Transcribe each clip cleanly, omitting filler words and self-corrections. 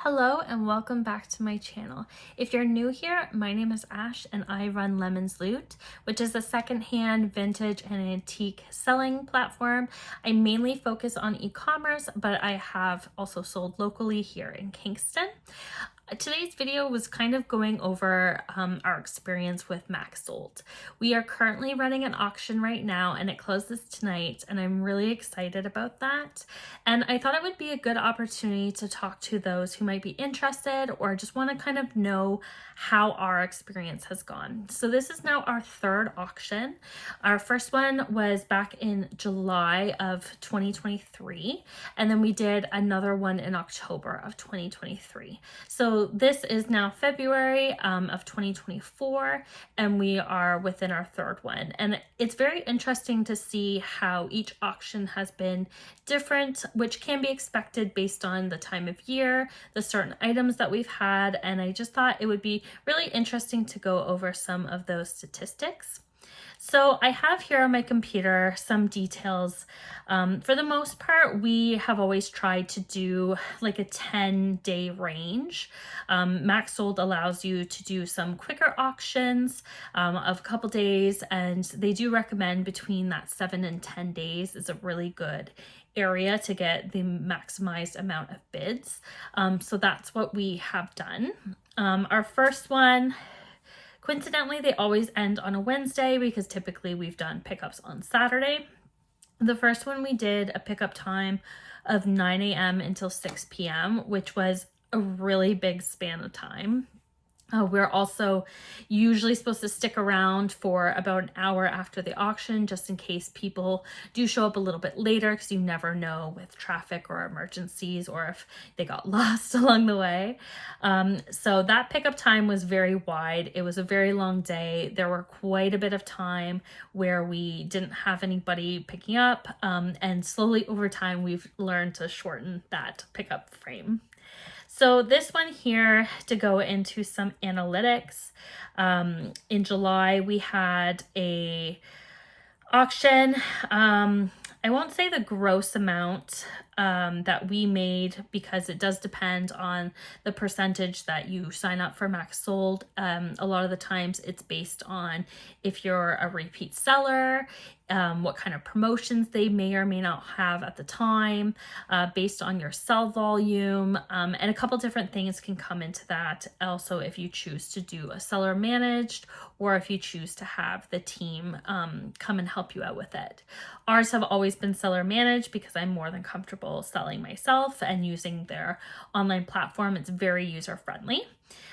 Hello and welcome back to my channel. If you're new here, my name is Ash and I run Lemons Loot, which is a secondhand, vintage, and antique selling platform. I mainly focus on e-commerce, but I have also sold locally here in Kingston. Today's video was kind of going over our experience with Maxsold. We are currently running an auction right now and it closes tonight, and I'm really excited about that. And I thought it would be a good opportunity to talk to those who might be interested or just want to kind of know how our experience has gone. So this is now our third auction. Our first one was back in July of 2023, and then we did another one in October of 2023. So this is now February of 2024, and we are within our third one. And it's very interesting to see how each auction has been different, which can be expected based on the time of year, the certain items that we've had. And I just thought it would be really interesting to go over some of those statistics. So I have here on my computer some details. For the most part, we have always tried to do like a 10-day range. Maxsold allows you to do some quicker auctions of a couple days, and they do recommend between that 7 and 10 days is a really good area to get the maximized amount of bids. So that's what we have done. Our first one, coincidentally, they always end on a Wednesday because typically we've done pickups on Saturday. The first one we did a pickup time of 9 a.m. until 6 p.m., which was a really big span of time. We're also usually supposed to stick around for about an hour after the auction, just in case people do show up a little bit later, because you never know with traffic or emergencies or if they got lost along the way. So that pickup time was very wide. It was a very long day. There were quite a bit of time where we didn't have anybody picking up, and slowly over time we've learned to shorten that pickup frame. So this one here, to go into some analytics, in July we had a auction. I won't say the gross amount that we made because it does depend on the percentage that you sign up for Maxsold. A lot of the times it's based on if you're a repeat seller, what kind of promotions they may or may not have at the time, based on your sell volume, and a couple different things can come into that. Also, if you choose to do a seller managed or if you choose to have the team come and help you out with it. Ours have always been seller managed because I'm more than comfortable selling myself and using their online platform. It's very user friendly.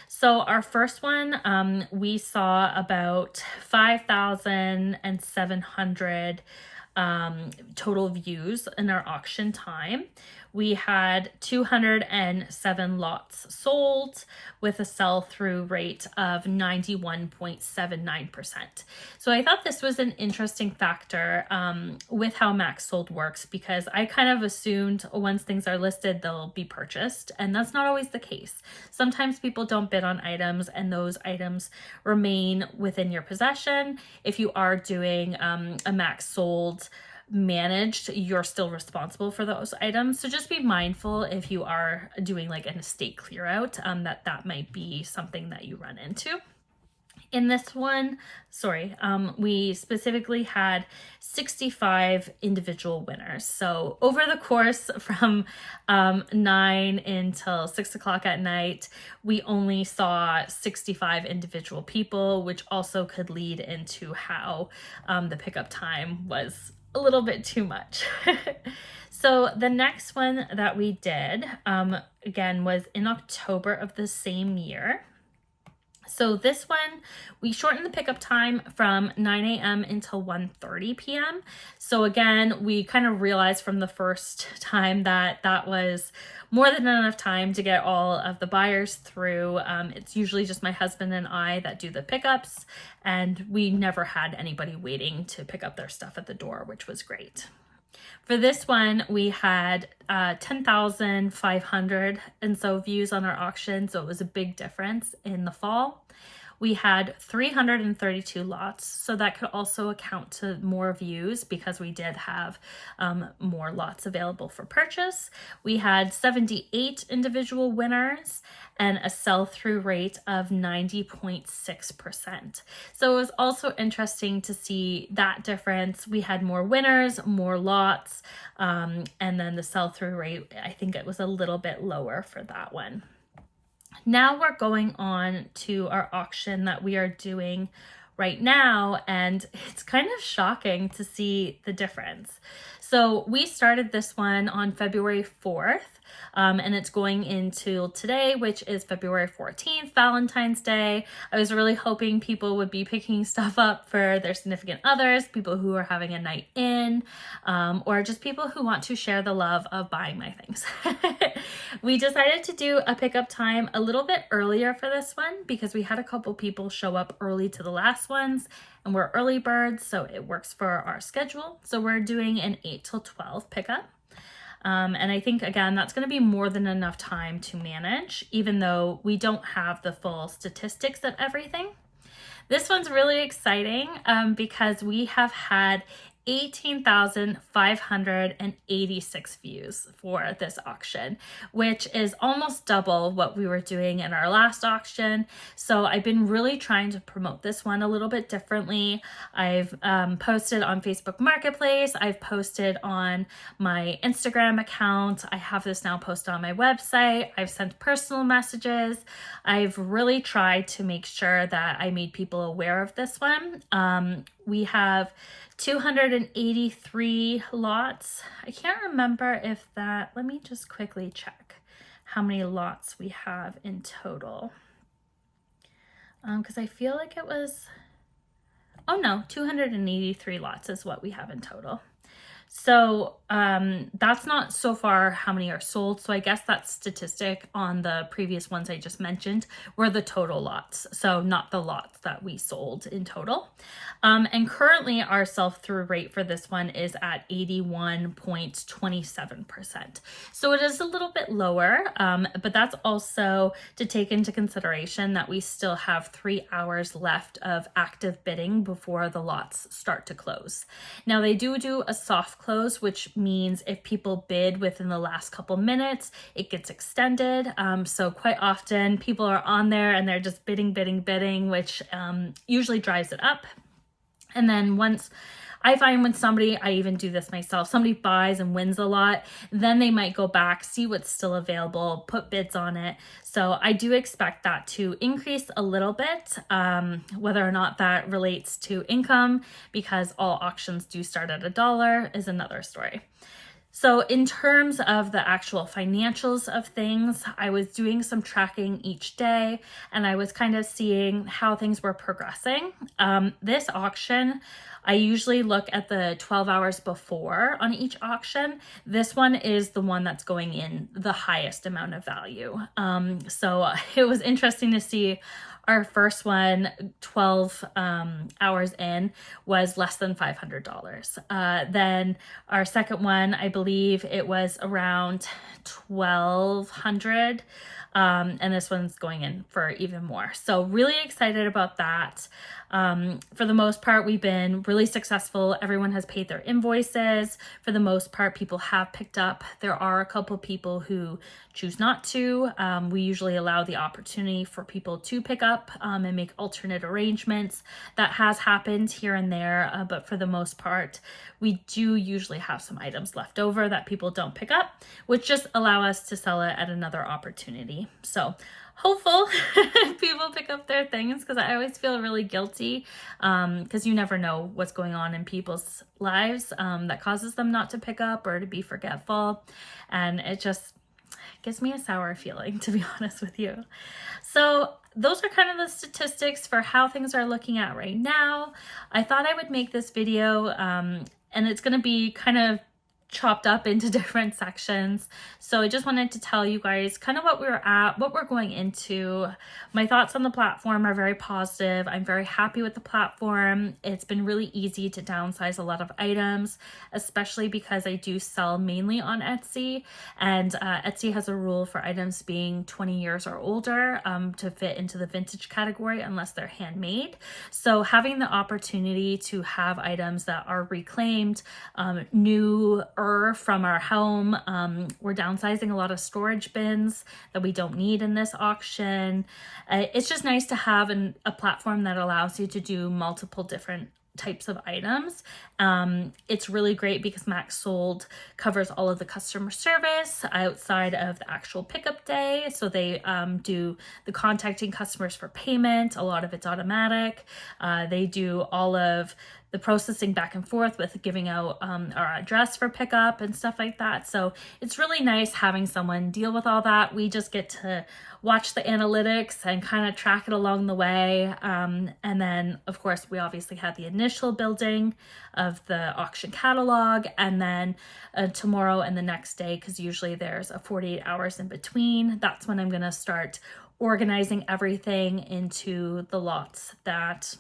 So our first one, we saw about 5,700 total views in our auction time. We had 207 lots sold with a sell-through rate of 91.79%. So I thought this was an interesting factor with how Maxsold works, because I kind of assumed once things are listed, they'll be purchased, and that's not always the case. Sometimes people don't bid on items and those items remain within your possession. If you are doing a Maxsold managed, you're still responsible for those items. So just be mindful if you are doing like an estate clear out, that might be something that you run into. In this one, we specifically had 65 individual winners. So over the course from 9 until 6 o'clock at night, we only saw 65 individual people, which also could lead into how the pickup time was a little bit too much. So the next one that we did, again, was in October of the same year. So this one, we shortened the pickup time from 9 a.m. until 1:30 p.m. So again, we kind of realized from the first time that that was more than enough time to get all of the buyers through. It's usually just my husband and I that do the pickups, and we never had anybody waiting to pick up their stuff at the door, which was great. For this one, we had 10,500 and so views on our auction, so it was a big difference in the fall. we had 332 lots. So that could also account to more views because we did have more lots available for purchase. We had 78 individual winners and a sell-through rate of 90.6%. So it was also interesting to see that difference. We had more winners, more lots, and then the sell-through rate, I think it was a little bit lower for that one. Now we're going on to our auction that we are doing right now, and it's kind of shocking to see the difference. So we started this one on February 4th, and it's going into today, which is February 14th, Valentine's Day. I was really hoping people would be picking stuff up for their significant others, people who are having a night in, or just people who want to share the love of buying my things. We decided to do a pickup time a little bit earlier for this one because we had a couple people show up early to the last ones, and we're early birds, so it works for our schedule. So we're doing an 8 till 12 pickup. And I think, again, that's going to be more than enough time to manage, even though we don't have the full statistics of everything. This one's really exciting because we have had 18,586 views for this auction, which is almost double what we were doing in our last auction. So I've been really trying to promote this one a little bit differently. I've posted on Facebook Marketplace. I've posted on my Instagram account. I have this now posted on my website. I've sent personal messages. I've really tried to make sure that I made people aware of this one. We have 283 lots. I can't remember if that, let me just quickly check how many lots we have in total. Because I feel like it was, oh no, 283 lots is what we have in total. So that's not so far how many are sold. So I guess that statistic on the previous ones I just mentioned were the total lots. So not the lots that we sold in total. And currently our sell-through rate for this one is at 81.27%. So it is a little bit lower, but that's also to take into consideration that we still have 3 hours left of active bidding before the lots start to close. Now they do a soft close, which means if people bid within the last couple minutes, it gets extended. So quite often people are on there and they're just bidding, which usually drives it up. And then once I find when somebody, I even do this myself, somebody buys and wins a lot, then they might go back, see what's still available, put bids on it. So I do expect that to increase a little bit, whether or not that relates to income, because all auctions do start at $1 is another story. So in terms of the actual financials of things, I was doing some tracking each day and I was kind of seeing how things were progressing. This auction, I usually look at the 12 hours before on each auction. This one is the one that's going in the highest amount of value. So it was interesting to see our first one, 12 hours in, was less than $500. Then our second one, I believe it was around $1,200. And this one's going in for even more. So really excited about that. For the most part, we've been really successful. Everyone has paid their invoices. For the most part, people have picked up. There are a couple people who choose not to. We usually allow the opportunity for people to pick up and make alternate arrangements. That has happened here and there, but for the most part, we do usually have some items left over that people don't pick up, which just allow us to sell it at another opportunity. So hopeful people pick up their things, because I always feel really guilty because you never know what's going on in people's lives that causes them not to pick up or to be forgetful. And it just gives me a sour feeling, to be honest with you. So those are kind of the statistics for how things are looking at right now. I thought I would make this video and it's going to be kind of chopped up into different sections. So I just wanted to tell you guys kind of what we're at, what we're going into. My thoughts on the platform are very positive. I'm very happy with the platform. It's been really easy to downsize a lot of items, especially because I do sell mainly on Etsy, and Etsy has a rule for items being 20 years or older to fit into the vintage category unless they're handmade. So having the opportunity to have items that are reclaimed, newer from our home. We're downsizing a lot of storage bins that we don't need in this auction. It's just nice to have a platform that allows you to do multiple different types of items. It's really great because Maxsold covers all of the customer service outside of the actual pickup day. So they do the contacting customers for payment. A lot of it's automatic. They do all of the processing back and forth with giving out our address for pickup and stuff like that. So it's really nice having someone deal with all that. We just get to watch the analytics and kind of track it along the way. And then, of course, we obviously had the initial building of the auction catalog, and then tomorrow and the next day, because usually there's a 48 hours in between. That's when I'm going to start organizing everything into the lots that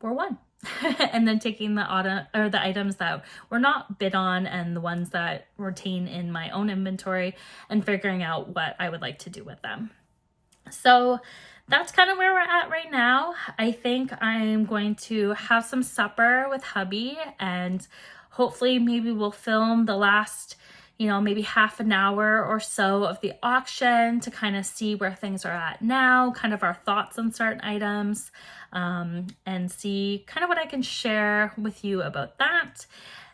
were won. And then taking the items that were not bid on and the ones that retain in my own inventory and figuring out what I would like to do with them. So that's kind of where we're at right now. I think I'm going to have some supper with hubby, and hopefully maybe we'll film the last, maybe half an hour or so of the auction to kind of see where things are at now, kind of our thoughts on certain items, and see kind of what I can share with you about that.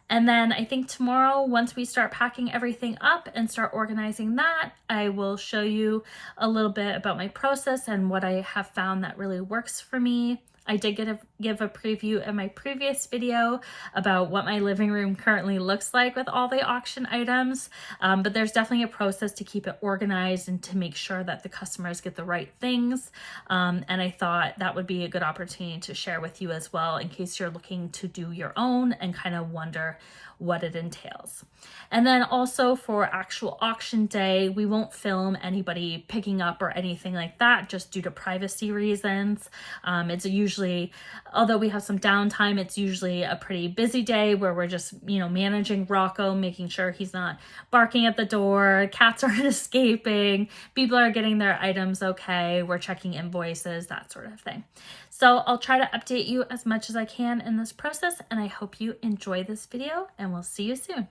And then I think tomorrow, once we start packing everything up and start organizing that, I will show you a little bit about my process and what I have found that really works for me. I did give a preview in my previous video about what my living room currently looks like with all the auction items, but there's definitely a process to keep it organized and to make sure that the customers get the right things. And I thought that would be a good opportunity to share with you as well, in case you're looking to do your own and kind of wonder what it entails. And then also for actual auction day, we won't film anybody picking up or anything like that, just due to privacy reasons. It's usually, although we have some downtime, it's usually a pretty busy day where we're just, managing Rocco, making sure he's not barking at the door, cats aren't escaping, people are getting their items okay, we're checking invoices, that sort of thing. So I'll try to update you as much as I can in this process, and I hope you enjoy this video, and we'll see you soon.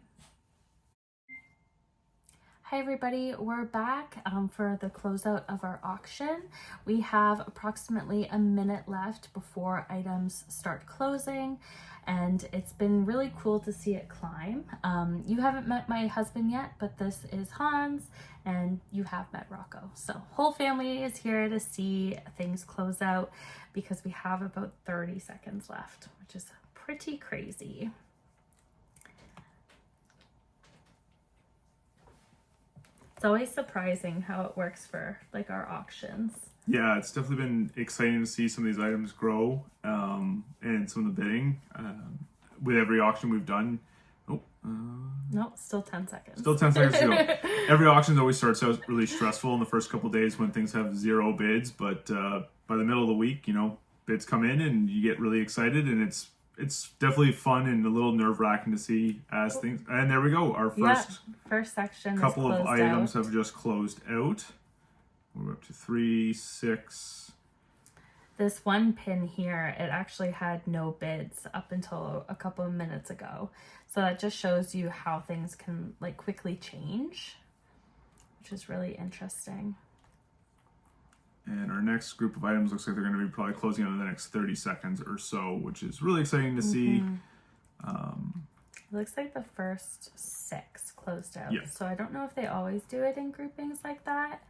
Hi everybody, we're back for the closeout of our auction. We have approximately a minute left before items start closing, and it's been really cool to see it climb. You haven't met my husband yet, but this is Hans, and you have met Rocco. So whole family is here to see things close out because we have about 30 seconds left, which is pretty crazy. It's always surprising how it works for like our auctions. Yeah, it's definitely been exciting to see some of these items grow and some of the bidding. With every auction we've done, Nope, still 10 seconds. Still 10 seconds to go. Every auction always starts out really stressful in the first couple of days when things have zero bids, but by the middle of the week, bids come in and you get really excited, and it's definitely fun and a little nerve-wracking to see as things. And there we go. Our first section couple is of closed items out. have just closed out. We're up to 3, 6. This one pin here, it actually had no bids up until a couple of minutes ago. So that just shows you how things can like quickly change, which is really interesting. And our next group of items looks like they're going to be probably closing out in the next 30 seconds or so, which is really exciting to see. It looks like the first 6 closed out. Yeah. So I don't know if they always do it in groupings like that.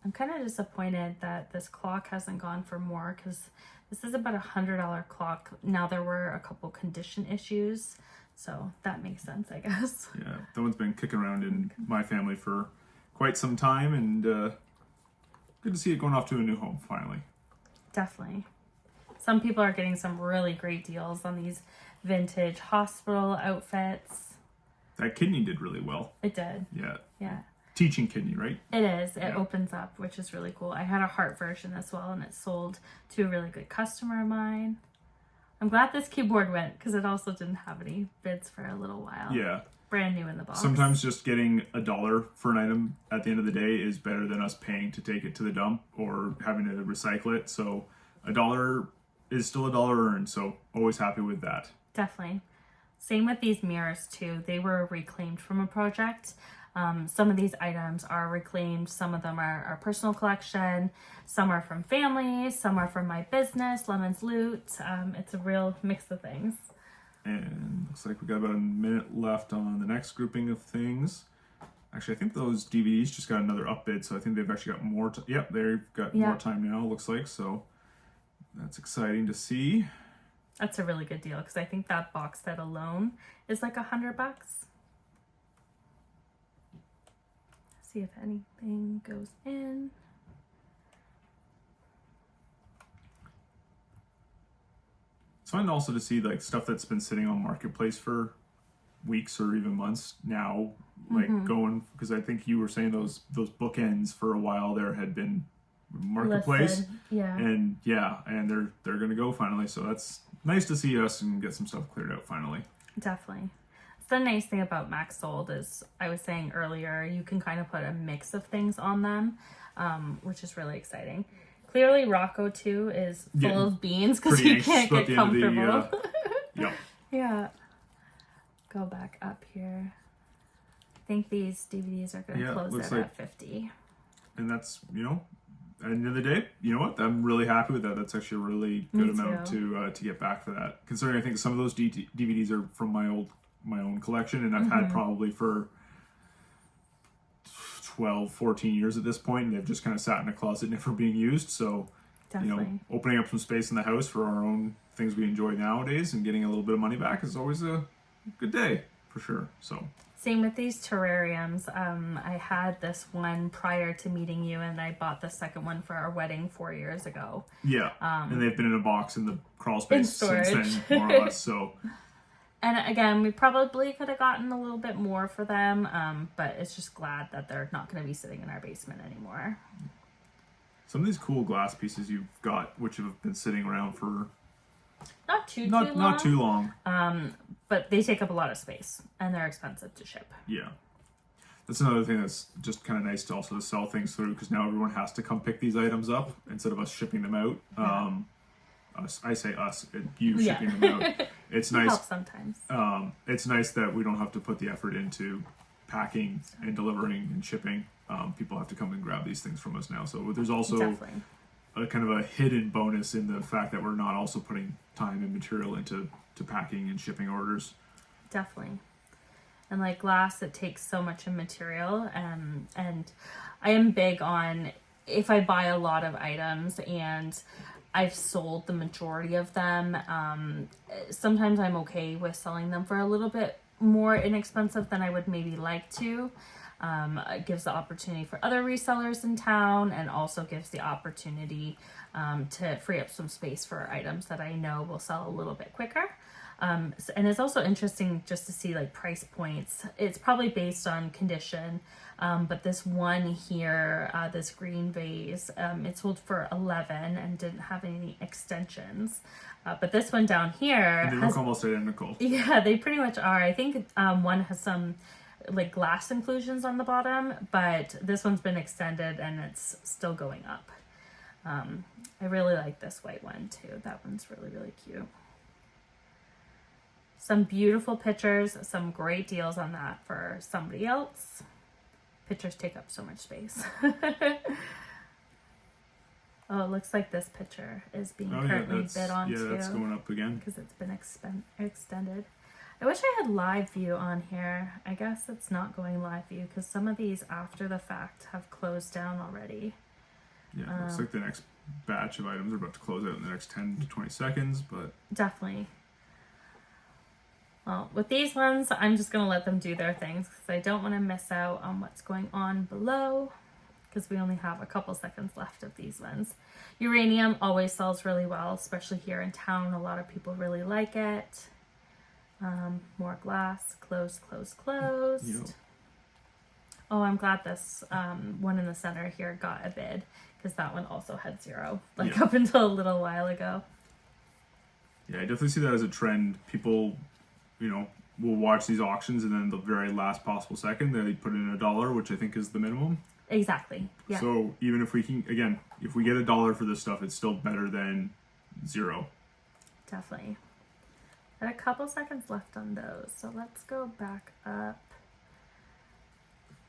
I'm kind of disappointed that this clock hasn't gone for more, because this is about $100 clock. Now there were a couple condition issues, so that makes sense, I guess. Yeah, that one's been kicking around in my family for quite some time, and good to see it going off to a new home finally. Definitely. Some people are getting some really great deals on these vintage hospital outfits. that kidney did really well. It did. Yeah. Yeah. Teaching kidney, right? It is. It opens up, which is really cool. I had a heart version as well, and it sold to a really good customer of mine. I'm glad this keyboard went because it also didn't have any bids for a little while. Yeah. Brand new in the box. Sometimes just getting $1 for an item at the end of the day is better than us paying to take it to the dump or having to recycle it. So $1 is still $1 earned. So always happy with that. Definitely. Same with these mirrors too. They were reclaimed from a project. Some of these items are reclaimed. Some of them are our personal collection. Some are from family. Some are from my business, Lemon's Loot. It's a real mix of things. And looks like we got about a minute left on the next grouping of things. Actually, I think those DVDs just got another upbid, so I think they've actually got more. Yep, they've got more time now. Looks like, so that's exciting to see. That's a really good deal because I think that box set alone is like $100. See if anything goes in. It's fun also to see like stuff that's been sitting on Marketplace for weeks or even months now, like going, because I think you were saying those bookends for a while there had been Marketplace. Listed. Yeah. And they're gonna go finally. So that's nice to see us and get some stuff cleared out finally. Definitely. The nice thing about Maxsold is, I was saying earlier, you can kind of put a mix of things on them, which is really exciting. Clearly, Rocco too is full of beans because he can't get comfortable. Yeah. Go back up here. I think these DVDs are going to close at 50. And that's, at the end of the day, you know what? I'm really happy with that. That's actually a really good amount to get back for that. Considering I think some of those DVDs are from my own collection, and I've had probably for 12, 14 years at this point, and they've just kind of sat in a closet never being used. So, opening up some space in the house for our own things we enjoy nowadays and getting a little bit of money back is always a good day for sure. So same with these terrariums. I had this one prior to meeting you, and I bought the second one for our wedding 4 years ago. Yeah, and they've been in a box in the crawl space since then, more or less. So. And again, we probably could have gotten a little bit more for them, but it's just glad that they're not going to be sitting in our basement anymore. Some of these cool glass pieces you've got, which have been sitting around for not too long. But they take up a lot of space, and they're expensive to ship. Yeah. That's another thing that's just kind of nice to also sell things through, because now everyone has to come pick these items up instead of us shipping them out. I say us, you shipping them out. It's nice. Helps sometimes. It's nice that we don't have to put the effort into packing and delivering and shipping. People have to come and grab these things from us now. So there's also a kind of a hidden bonus in the fact that we're not also putting time and material into packing and shipping orders. Definitely. And like glass, it takes so much in material. And I am big on, if I buy a lot of items and I've sold the majority of them, sometimes I'm okay with selling them for a little bit more inexpensive than I would maybe like to. It gives the opportunity for other resellers in town, and also gives the opportunity to free up some space for items that I know will sell a little bit quicker. And it's also interesting just to see like price points. It's probably based on condition, but this one here, this green vase, it sold for $11 and didn't have any extensions. But this one down here, and they look almost identical. Yeah, they pretty much are. I think one has some like glass inclusions on the bottom, but this one's been extended and it's still going up. I really like this white one too. That one's really, really cute. Some beautiful pictures, some great deals on that for somebody else. Pictures take up so much space. Oh, it looks like this picture is being currently bid on too. Yeah, that's going up again. Because it's been extended. I wish I had live view on here. I guess it's not going live view because some of these after the fact have closed down already. Yeah, looks like the next batch of items are about to close out in the next 10 to 20 seconds, but... Definitely. Well, with these ones, I'm just going to let them do their things because I don't want to miss out on what's going on below, because we only have a couple seconds left of these ones. Uranium always sells really well, especially here in town. A lot of people really like it. More glass, closed. Yep. Oh, I'm glad this one in the center here got a bid, because that one also had 0, like Yeah. up until a little while ago. Yeah, I definitely see that as a trend. People, will watch these auctions and then the very last possible second they put in $1, which I think is the minimum. Exactly. Yeah. So even if we can, again, if we get $1 for this stuff, it's still better than 0. Definitely. Got a couple seconds left on those, so let's go back up.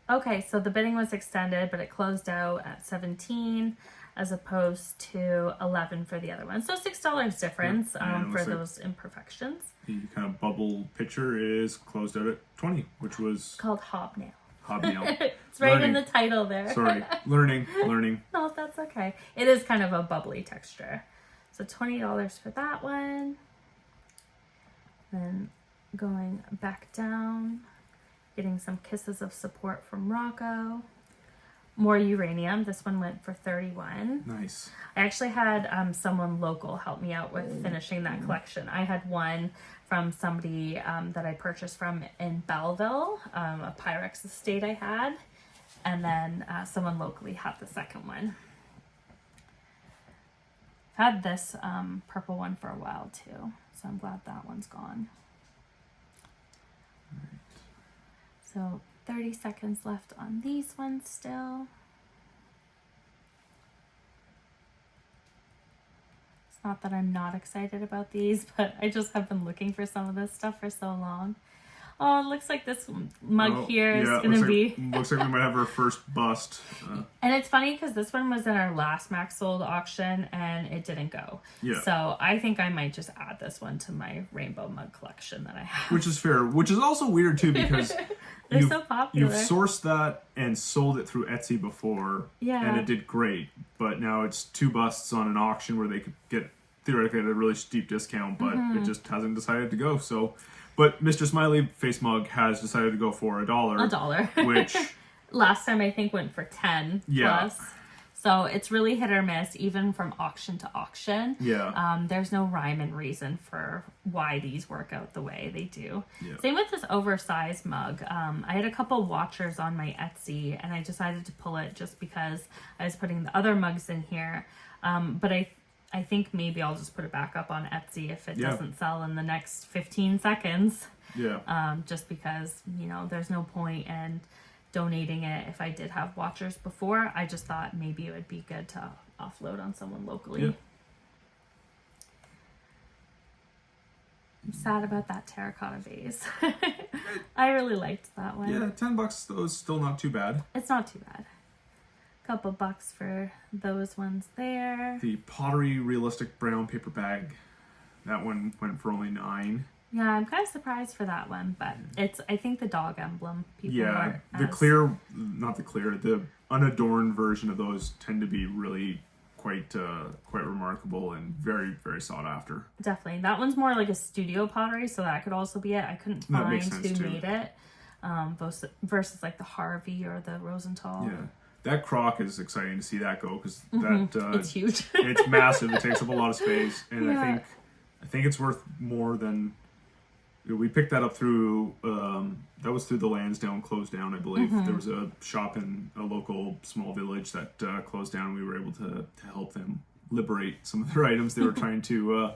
Okay, so the bidding was extended, but it closed out at 17 as opposed to 11 for the other one. So $6 difference And it for looks like those imperfections. the kind of bubble picture is closed out at 20, which was Called hobnail. hobnail. It's right in Learning. the title there. Sorry, learning. No, that's okay. It is kind of a bubbly texture. So $20 for that one. Then going back down, getting some kisses of support from Rocco. More uranium. This one went for 31. Nice. I actually had someone local help me out with finishing that collection. I had one from somebody that I purchased from in Belleville, a Pyrex estate I had, and then someone locally had the second one. I've had this purple one for a while too, so I'm glad that one's gone. So 30 seconds left on these ones still. It's not that I'm not excited about these, but I just have been looking for some of this stuff for so long. Oh, it looks like this mug here is going to be... looks like we might have our first bust. And it's funny because this one was in our last Maxsold auction and it didn't go. Yeah. So I think I might just add this one to my rainbow mug collection that I have. Which is fair. Which is also weird too because They're so popular. You've sourced that and sold it through Etsy before. Yeah. And it did great. But now it's 2 busts on an auction where they could get theoretically at a really steep discount, but it just hasn't decided to go. So... But Mr. Smiley Face Mug has decided to go for $1. $1. Which... Last time I think went for 10 plus. So it's really hit or miss, even from auction to auction. Yeah. There's no rhyme and reason for why these work out the way they do. Yeah. Same with this oversized mug. I had a couple watchers on my Etsy, and I decided to pull it just because I was putting the other mugs in here. But I think maybe I'll just put it back up on Etsy if it doesn't sell in the next 15 seconds. Yeah. Just because, there's no point in donating it. If I did have watchers before, I just thought maybe it would be good to offload on someone locally. Yeah. I'm sad about that terracotta vase. I really liked that one. Yeah, $10 though is still not too bad. It's not too bad. Couple bucks for those ones there. The Pottery Realistic Brown Paper Bag, that one went for only $9. Yeah, I'm kind of surprised for that one, but it's, I think, the dog emblem. People are the unadorned version of those tend to be really quite remarkable and very, very sought after. Definitely. That one's more like a studio pottery, so that could also be it. I couldn't find who made it. Versus like the Harvey or the Rosenthal. Yeah. That crock is exciting to see that go because that it's huge. It's massive. It takes up a lot of space, and Yeah. I think it's worth more than. We picked that up through. That was through the Lansdowne closed down, I believe. There was a shop in a local small village that closed down. We were able to help them liberate some of their items they were trying to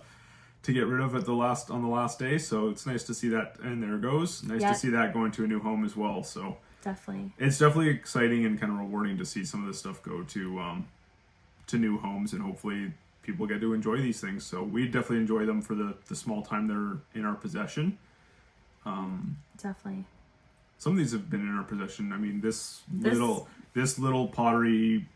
get rid of on the last day. So it's nice to see that, and there it goes. Nice to see that going to a new home as well. So. Definitely. It's definitely exciting and kind of rewarding to see some of this stuff go to new homes, and hopefully people get to enjoy these things. So we definitely enjoy them for the small time they're in our possession. Definitely. Some of these have been in our possession. I mean, this little pottery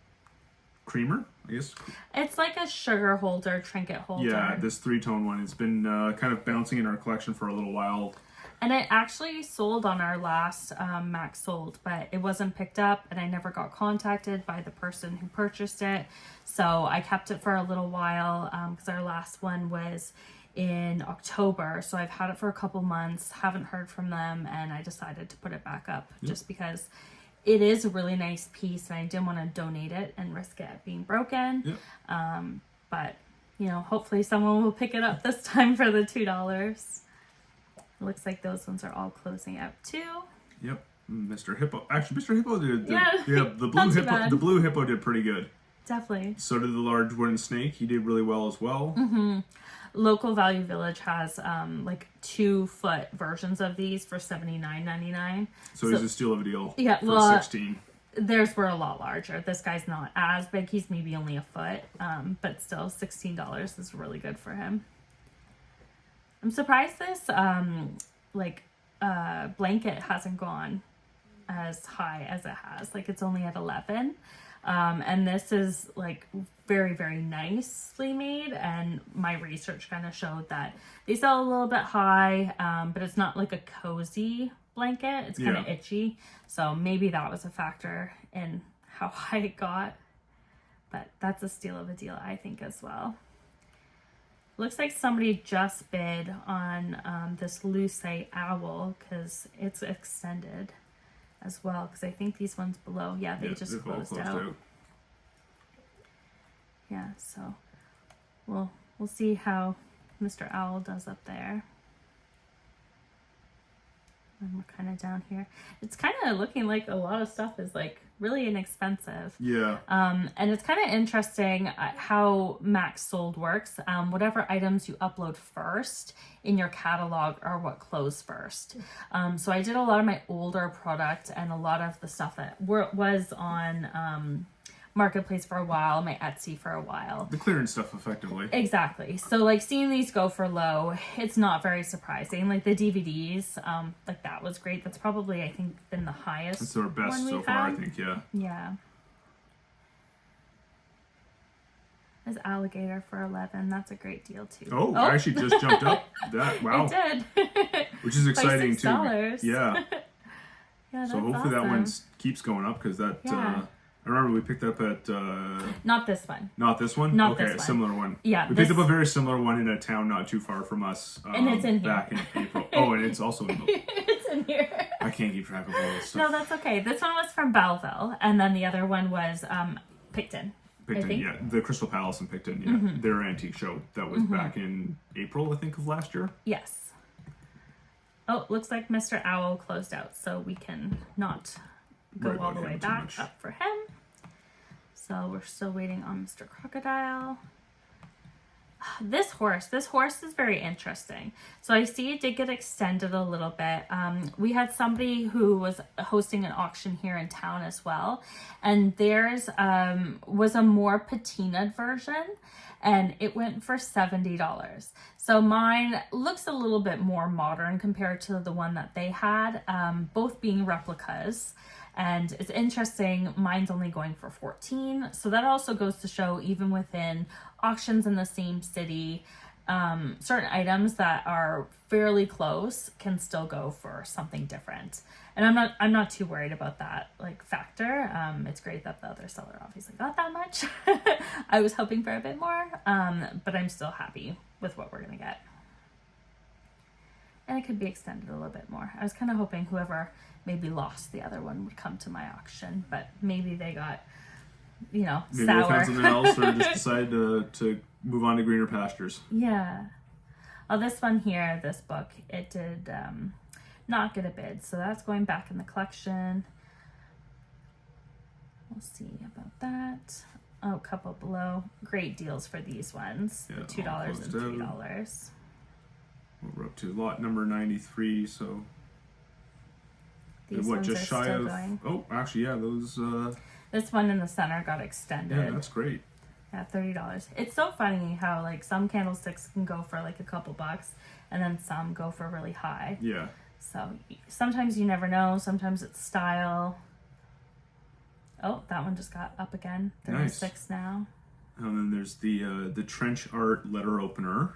creamer, I guess. It's like a sugar holder, trinket holder. Yeah, this 3-tone one. It's been kind of bouncing in our collection for a little while. And it actually sold on our last Maxsold, but it wasn't picked up, and I never got contacted by the person who purchased it. So I kept it for a little while because our last one was in October. So I've had it for a couple months, haven't heard from them, and I decided to put it back up just because it is a really nice piece, and I didn't want to donate it and risk it being broken. But, hopefully someone will pick it up this time for the $2. It looks like those ones are all closing out too. Yep. Mr. Hippo. Actually, Mr. Hippo did. Yeah. The blue Not too hippo. bad. The blue hippo did pretty good. Definitely. So did the large wooden snake. He did really well as well. Mm-hmm. Local Value Village has like 2-foot versions of these for $79.99. So he's a steal of a deal. Yeah, For well, 16. Theirs were a lot larger. This guy's not as big. He's maybe only a foot, but still $16 is really good for him. I'm surprised this blanket hasn't gone as high as it has. Like, it's only at 11. And this is like very, very nicely made, and my research kind of showed that they sell a little bit high, but it's not like a cozy blanket. It's kind of itchy, so maybe that was a factor in how high it got. But that's a steal of a deal, I think, as well. Looks like somebody just bid on this Lucite owl because it's extended as well, because I think these ones below, they just closed out. Yeah, so we'll see how Mr. Owl does up there. And we're kind of down here. It's kind of looking like a lot of stuff is like really inexpensive. Yeah. And it's kind of interesting how Maxsold works. Whatever items you upload first in your catalog are what close first. So I did a lot of my older product and a lot of the stuff that was on Marketplace for a while, my Etsy for a while. The clearance stuff, effectively. Exactly. So like seeing these go for low, it's not very surprising. Like the DVDs, like that was great. That's probably, I think, been the highest. It's our best so far, I think, yeah. Yeah. There's alligator for 11. That's a great deal too. Oh, I actually just jumped up. Wow. It did. Which is exciting $6. too. Yeah. Yeah, that's so hopefully awesome. that one keeps going up, because that I remember we picked up at not this one. Not this one? Not okay, this one. A similar one. Yeah. We picked up a very similar one in a town not too far from us. And it's in here. Back in April. Oh, and it's also in the It's in here. I can't keep track of all this stuff. No, that's okay. This one was from Belleville, and then the other one was Picton. Picton, yeah. The Crystal Palace in Picton, yeah. Mm-hmm. Their antique show. That was back in April, I think, of last year. Yes. Oh, looks like Mr. Owl closed out, so we can not go all the way back up for him. So we're still waiting on Mr. Crocodile. This horse is very interesting. So I see it did get extended a little bit. We had somebody who was hosting an auction here in town as well, and theirs was a more patinaed version, and it went for $70. So mine looks a little bit more modern compared to the one that they had, both being replicas. And it's interesting, mine's only going for 14. So that also goes to show, even within auctions in the same city, certain items that are fairly close can still go for something different. And I'm not too worried about that like factor. It's great that the other seller obviously got that much. I was hoping for a bit more, but I'm still happy with what we're gonna get. And it could be extended a little bit more. I was kind of hoping whoever maybe lost the other one would come to my auction, but maybe they got, maybe sour. Maybe they found something else, or just decided to move on to greener pastures. Yeah. Oh, this one here, this book, it did not get a bid, so that's going back in the collection. We'll see about that. Oh, a couple below. Great deals for these ones. Yeah, the $2 and $3. We're up to lot number 93, so these what, ones just are shy still of going. Oh, actually, yeah, those This one in the center got extended. yeah, that's great. Yeah, $30. It's so funny how like some candlesticks can go for like a couple bucks, and then some go for really high. Yeah. So sometimes you never know. Sometimes it's style. Oh, that one just got up again. 36 now. And then there's the trench art letter opener.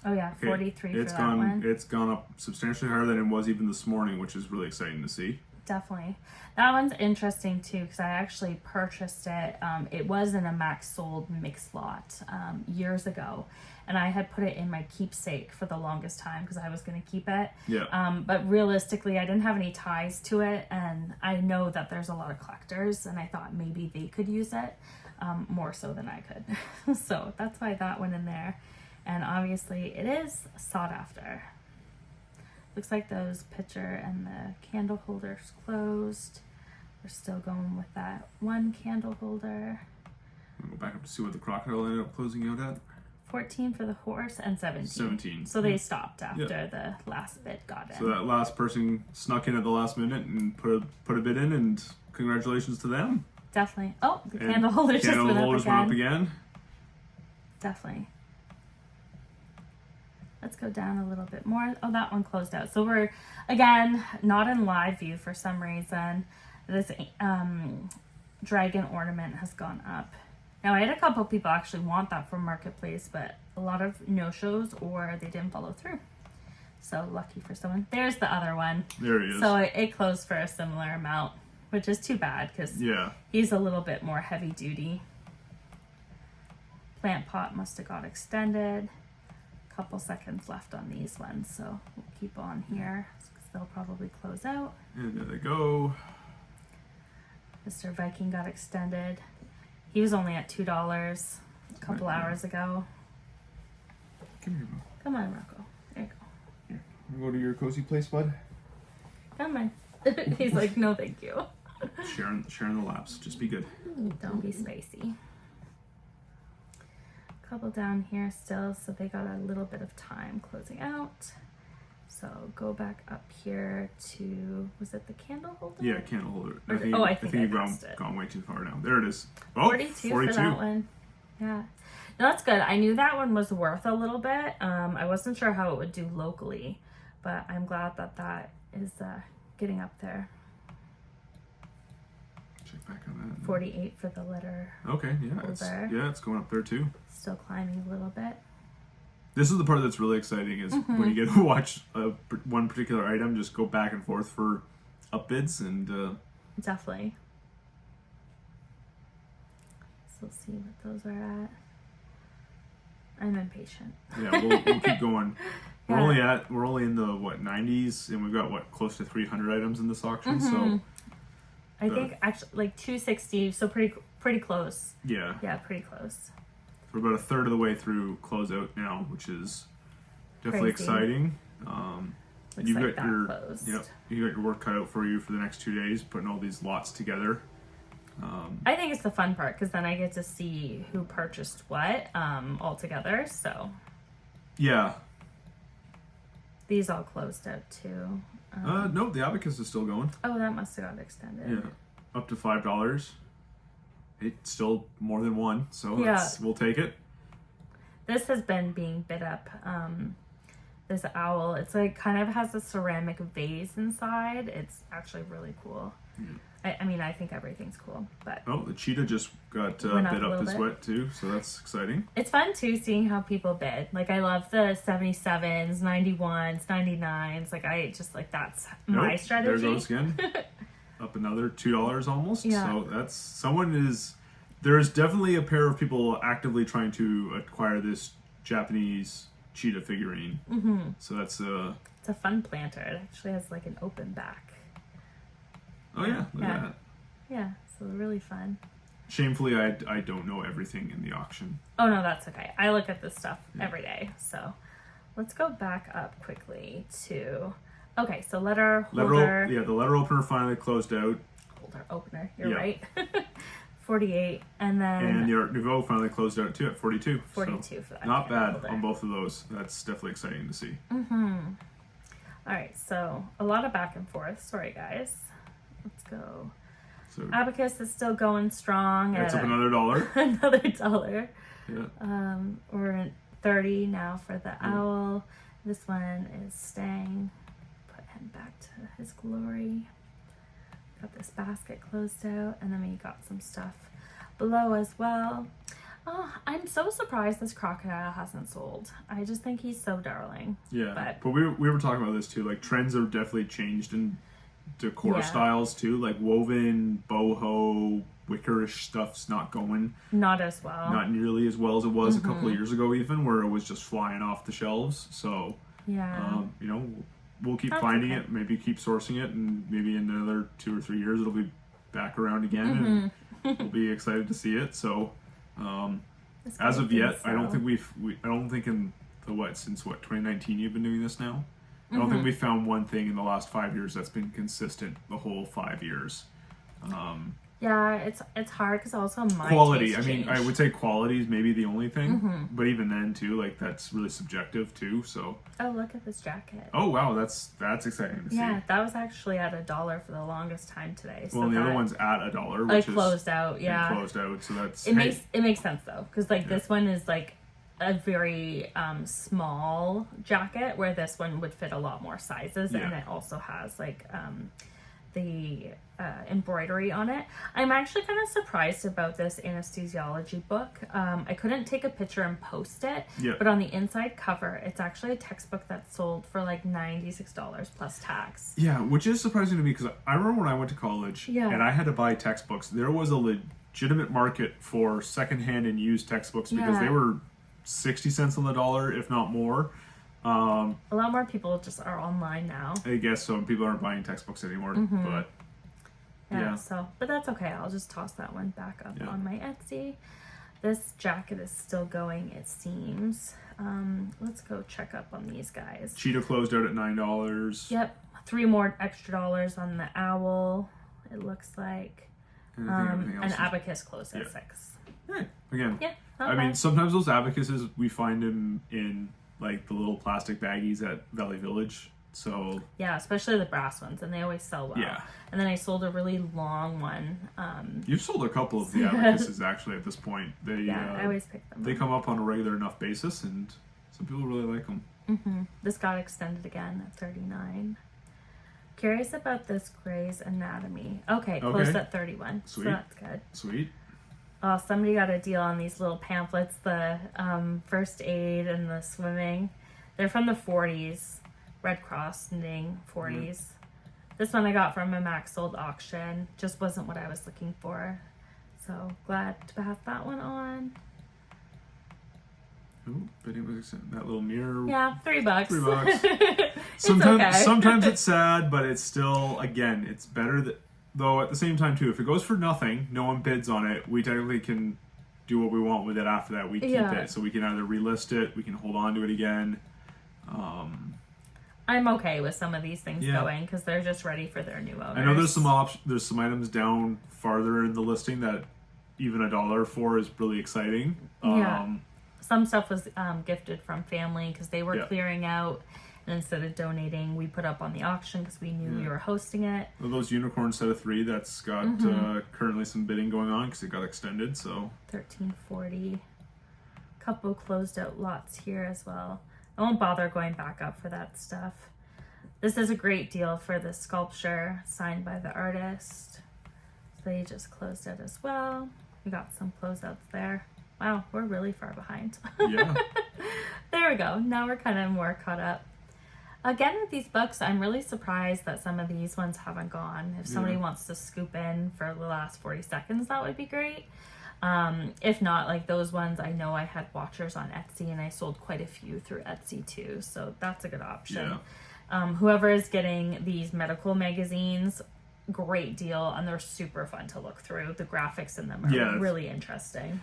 Oh yeah, 43 it's for that one. It's gone up substantially higher than it was even this morning, which is really exciting to see. Definitely. That one's interesting too, because I actually purchased it. It was in a Maxsold mix lot years ago, and I had put it in my keepsake for the longest time because I was going to keep it. Yeah. But realistically, I didn't have any ties to it, and I know that there's a lot of collectors, and I thought maybe they could use it more so than I could. So that's why that went in there. And obviously it is sought after. Looks like those pitcher and the candle holders closed. We're still going with that one candle holder. I'll go back up to see what the crocodile ended up closing out at. 14 for the horse and 17. 17. So they stopped after the last bid got in. So that last person snuck in at the last minute and put a bid in, and congratulations to them. Definitely. Oh, the candle holders just went up again. Definitely. Let's go down a little bit more. Oh, that one closed out. So we're, again, not in live view for some reason. This dragon ornament has gone up. Now, I had a couple people actually want that from Marketplace, but a lot of no-shows or they didn't follow through. So lucky for someone. There's the other one. There he is. So it closed for a similar amount, which is too bad because he's a little bit more heavy duty. Plant pot must have got extended. Couple seconds left on these ones, so we'll keep on here because they'll probably close out. And there they go. Mr. Viking got extended. He was only at $2 a couple hours ago. Come here, Mo. Come on, Rocco. There you go. Here. Wanna go to your cozy place, bud? Come on. He's like, no, thank you. Sharing the laps. Just be good. Don't be spicy. Couple down here still, so they got a little bit of time closing out. So go back up here to, was it the candle holder? Yeah, candle holder. I think you've passed it. gone way too far now. There it is. Oh, 42 for that one. Yeah. No, that's good. I knew that one was worth a little bit. I wasn't sure how it would do locally, but I'm glad that is getting up there. Check back on that. 48 for the letter. Okay, yeah, it's going up there too. Still climbing a little bit. This is the part that's really exciting is when you get to watch one particular item just go back and forth for up bids and definitely. So let's see what those are at. I'm impatient. Yeah, we'll keep going. We're only in the 90s, and we've got close to 300 items in this auction. So I think actually like 260, so pretty close. Yeah. Yeah, pretty close. We're about a third of the way through closeout now, which is definitely Crazy. exciting. Looks like that closed. You got your work cut out for you for the next 2 days, putting all these lots together. I think it's the fun part because then I get to see who purchased what all together. So yeah. These all closed out too. No, the abacus is still going. Oh, that must have got extended. Yeah, up to $5. It's still more than one, so we'll take it. This has been being bid up. This owl, it's like kind of has a ceramic vase inside. It's actually really cool. I mean, I think everything's cool, but the cheetah just got bid up as wet too, so that's exciting. It's fun too seeing how people bid. Like I love the 77s, 91s, 99s. Like I just like that's my strategy. There goes again. Up another $2 almost. Yeah. So there's definitely a pair of people actively trying to acquire this Japanese cheetah figurine. So that's it's a fun planter. It actually has like an open back. Oh yeah, look at that. Yeah, so really fun. Shamefully, I don't know everything in the auction. Oh no, that's okay. I look at this stuff every day. So let's go back up quickly to, okay, so letter holder. The letter opener finally closed out. Holder opener, you're right. 48, and then... And the Art Nouveau finally closed out too at 42. 42 for that. Not bad holder. on both of those. That's definitely exciting to see. Alright, so a lot of back and forth. Sorry, guys. Let's go. So Abacus is still going strong. that's up another $1. Another $1. Yeah. We're at 30 now for the owl. This one is staying. Put him back to his glory. Got this basket closed out, and then we got some stuff below as well. Oh, I'm so surprised this crocodile hasn't sold. I just think he's so darling. Yeah, but we were talking about this too. Like trends have definitely changed in decor styles too. Like woven, boho, wickerish stuff's not going. Not as well. Not nearly as well as it was a couple of years ago, even where it was just flying off the shelves. So we'll keep finding it, maybe keep sourcing it, and maybe in another 2 or 3 years it'll be back around again, and we'll be excited to see it. So, as of yet, I don't think I don't think in the since 2019 you've been doing this now. I don't think we found one thing in the last 5 years that's been consistent the whole 5 years. Yeah, it's hard because also my Quality. taste I mean, I changed. would say quality is maybe the only thing, but even then too, like that's really subjective too. So. Oh, look at this jacket. Oh wow, that's exciting to see. Yeah, that was actually at $1 for the longest time today. So Well, and the other that, one's at $1, like which is closed out. Yeah, closed out. So that's it makes sense though, because like this one is like a very small jacket, where this one would fit a lot more sizes, and it also has like the embroidery on it. I'm actually kind of surprised about this anesthesiology book. I couldn't take a picture and post it, but on the inside cover, it's actually a textbook that's sold for like $96 plus tax. Yeah, which is surprising to me because I remember when I went to college and I had to buy textbooks. There was a legitimate market for secondhand and used textbooks because they were 60 cents on the dollar, if not more. A lot more people just are online now. I guess so. People aren't buying textbooks anymore, but so, but that's okay. I'll just toss that one back up on my Etsy. This jacket is still going, it seems. Let's go check up on these guys. Cheetah closed out at $9. Yep, $3 more extra dollars on the owl. It looks like, And I think everything else an abacus closed at $6. Right. Again, not I mean, bad. sometimes those abacuses we find them in like the little plastic baggies at Valley Village. So yeah, especially the brass ones, and they always sell well. Yeah. And then I sold a really long one. You've sold a couple of the abacuses actually at this point. They I always pick them they up. come up on a regular enough basis, and some people really like them. This got extended again at $39. Curious about this Grey's Anatomy. Okay, closed at $31. Sweet. So that's good. Sweet. Oh, somebody got a deal on these little pamphlets, the first aid and the swimming. They're from the 40s. Red Cross knitting 40s. This one I got from a Maxsold auction. Just wasn't what I was looking for. So glad to have that one on. Ooh, but it was that little mirror. Yeah, $3. $3. It's Sometimes, okay. sometimes it's sad, but it's still, again, it's better that. Though at the same time too, if it goes for nothing, no one bids on it, we technically can do what we want with it after that. We keep it, so we can either relist it, we can hold on to it again. I'm okay with some of these things going because they're just ready for their new owners. I know there's some items down farther in the listing that even $1 for is really exciting. Some stuff was gifted from family because they were clearing out. And instead of donating, we put up on the auction because we knew you were hosting it. Well, those unicorn set of 3, that's got currently some bidding going on because it got extended. So $13.40. Couple closed out lots here as well. I won't bother going back up for that stuff. This is a great deal for the sculpture signed by the artist. They just closed out as well. We got some closeouts there. Wow, we're really far behind. yeah, There we go. Now we're kind of more caught up. Again, with these books, I'm really surprised that some of these ones haven't gone. If somebody wants to scoop in for the last 40 seconds, that would be great. If not, like those ones, I know I had watchers on Etsy and I sold quite a few through Etsy too. So that's a good option. Whoever is getting these medical magazines, great deal. And they're super fun to look through. The graphics in them are really interesting.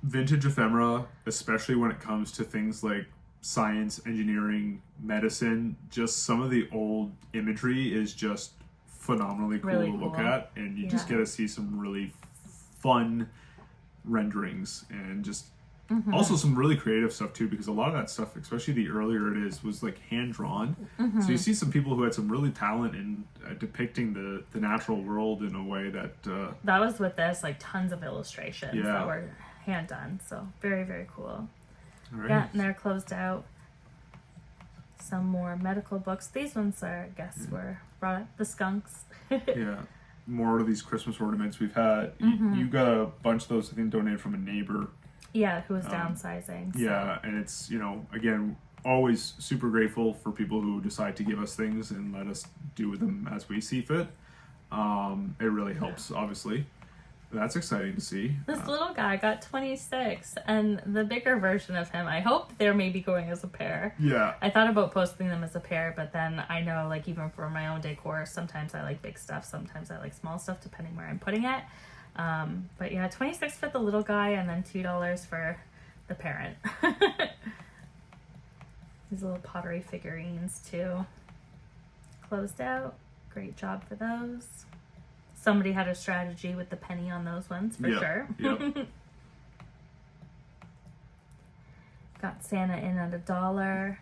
Vintage ephemera, especially when it comes to things like science, engineering, medicine, just some of the old imagery is just phenomenally cool to look at, and you just get to see some really fun renderings and just also some really creative stuff too, because a lot of that stuff, especially the earlier it is, was like hand drawn. So you see some people who had some really talent in depicting the natural world in a way that that was with this, like tons of illustrations that were hand done. So very, very cool. Right. Yeah, and they're closed out. Some more medical books. These ones are, I guess, were brought up. The skunks. More of these Christmas ornaments we've had. You got a bunch of those, I think, donated from a neighbor. Yeah, who was downsizing. So. Yeah, and it's, again, always super grateful for people who decide to give us things and let us do with them as we see fit. It really helps, obviously. That's exciting to see. This little guy got 26, and the bigger version of him, I hope they're maybe going as a pair. Yeah. I thought about posting them as a pair, but then I know, like, even for my own decor, sometimes I like big stuff, sometimes I like small stuff, depending where I'm putting it. But yeah, 26 for the little guy, and then $2 for the parent. These little pottery figurines too. Closed out. Great job for those. Somebody had a strategy with the penny on those ones for sure. Yep. Got Santa in at $1.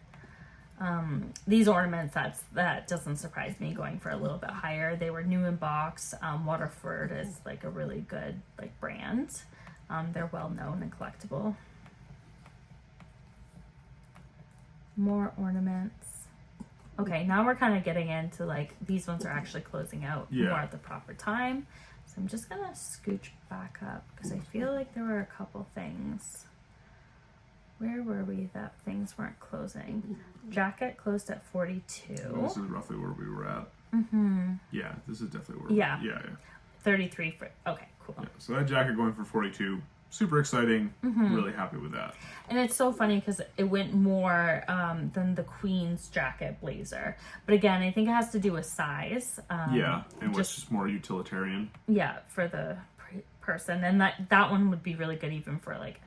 These ornaments, that doesn't surprise me, going for a little bit higher. They were new in box. Waterford is like a really good like brand. They're well known and collectible. More ornaments. Okay, now we're kind of getting into like these ones are actually closing out more at the proper time. So I'm just gonna scooch back up because I feel like there were a couple things. Where were we that things weren't closing? Jacket closed at 42. This is roughly where we were at. Yeah, this is definitely where Yeah. we were. Yeah. 33 for, okay, cool. Yeah. So that jacket going for 42, super exciting. Really happy with that. And it's so funny because it went more than the Queen's jacket blazer. But again, I think it has to do with size. Yeah, and what's just more utilitarian. Yeah, for the person. And that one would be really good even for like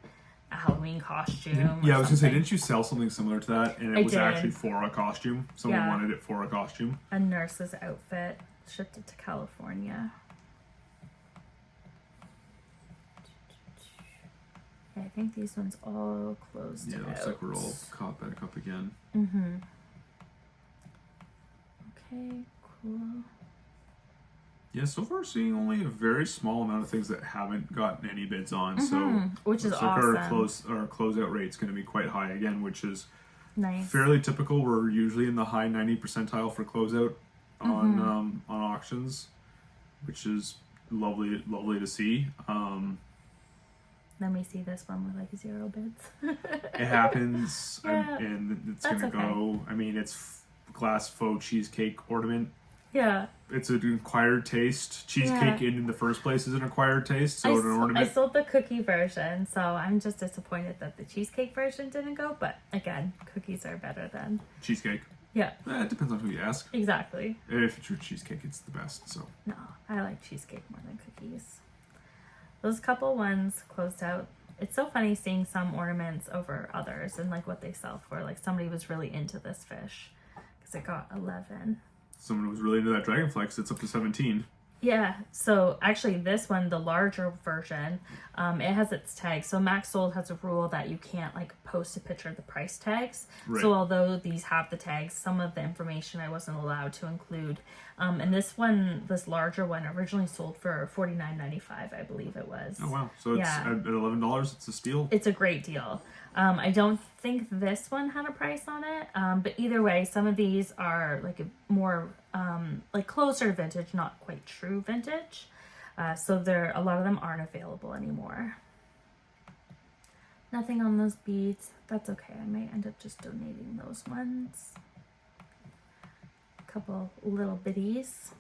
a Halloween costume. Yeah, I was gonna say, didn't you sell something similar to that? And it was did. actually for a costume. Someone wanted it for a costume. A nurse's outfit. Shipped it to California. Yeah, I think these ones all closed out. Yeah, looks like we're all caught back up again. Okay, cool. Yeah, so far seeing only a very small amount of things that haven't gotten any bids on. So which is looks like awesome. our closeout rate's going to be quite high again, which is Nice. fairly typical. We're usually in the high 90 percentile for closeout on auctions, which is lovely to see. Then we see this one with like 0 bids. It happens, Yeah, and it's that's going to go. I mean, it's glass faux cheesecake ornament. Yeah. It's an acquired taste. Cheesecake in the first place is an acquired taste, so an I ornament. sold the cookie version, so I'm just disappointed that the cheesecake version didn't go. But again, cookies are better than. Cheesecake. Yeah, It depends on who you ask. exactly. If it's your cheesecake, it's the best. So No, I like cheesecake more than cookies. Those couple ones closed out. It's so funny seeing some ornaments over others and like what they sell for. Like somebody was really into this fish because it got 11. someone was really into that dragonfly, it's up to 17. Yeah, so actually this one, the larger version, it has its tag. So Maxsold has a rule that you can't like post a picture of the price tags. Right. So although these have the tags, some of the information I wasn't allowed to include. And this one, this larger one, originally sold for $49.95, I believe it was. Oh wow! So it's at $11. It's a steal. It's a great deal. I don't think this one had a price on it, but either way, some of these are like a more like closer vintage, not quite true vintage. So a lot of them aren't available anymore. Nothing on those beads. That's okay. I might end up just donating those ones. A couple little bitties.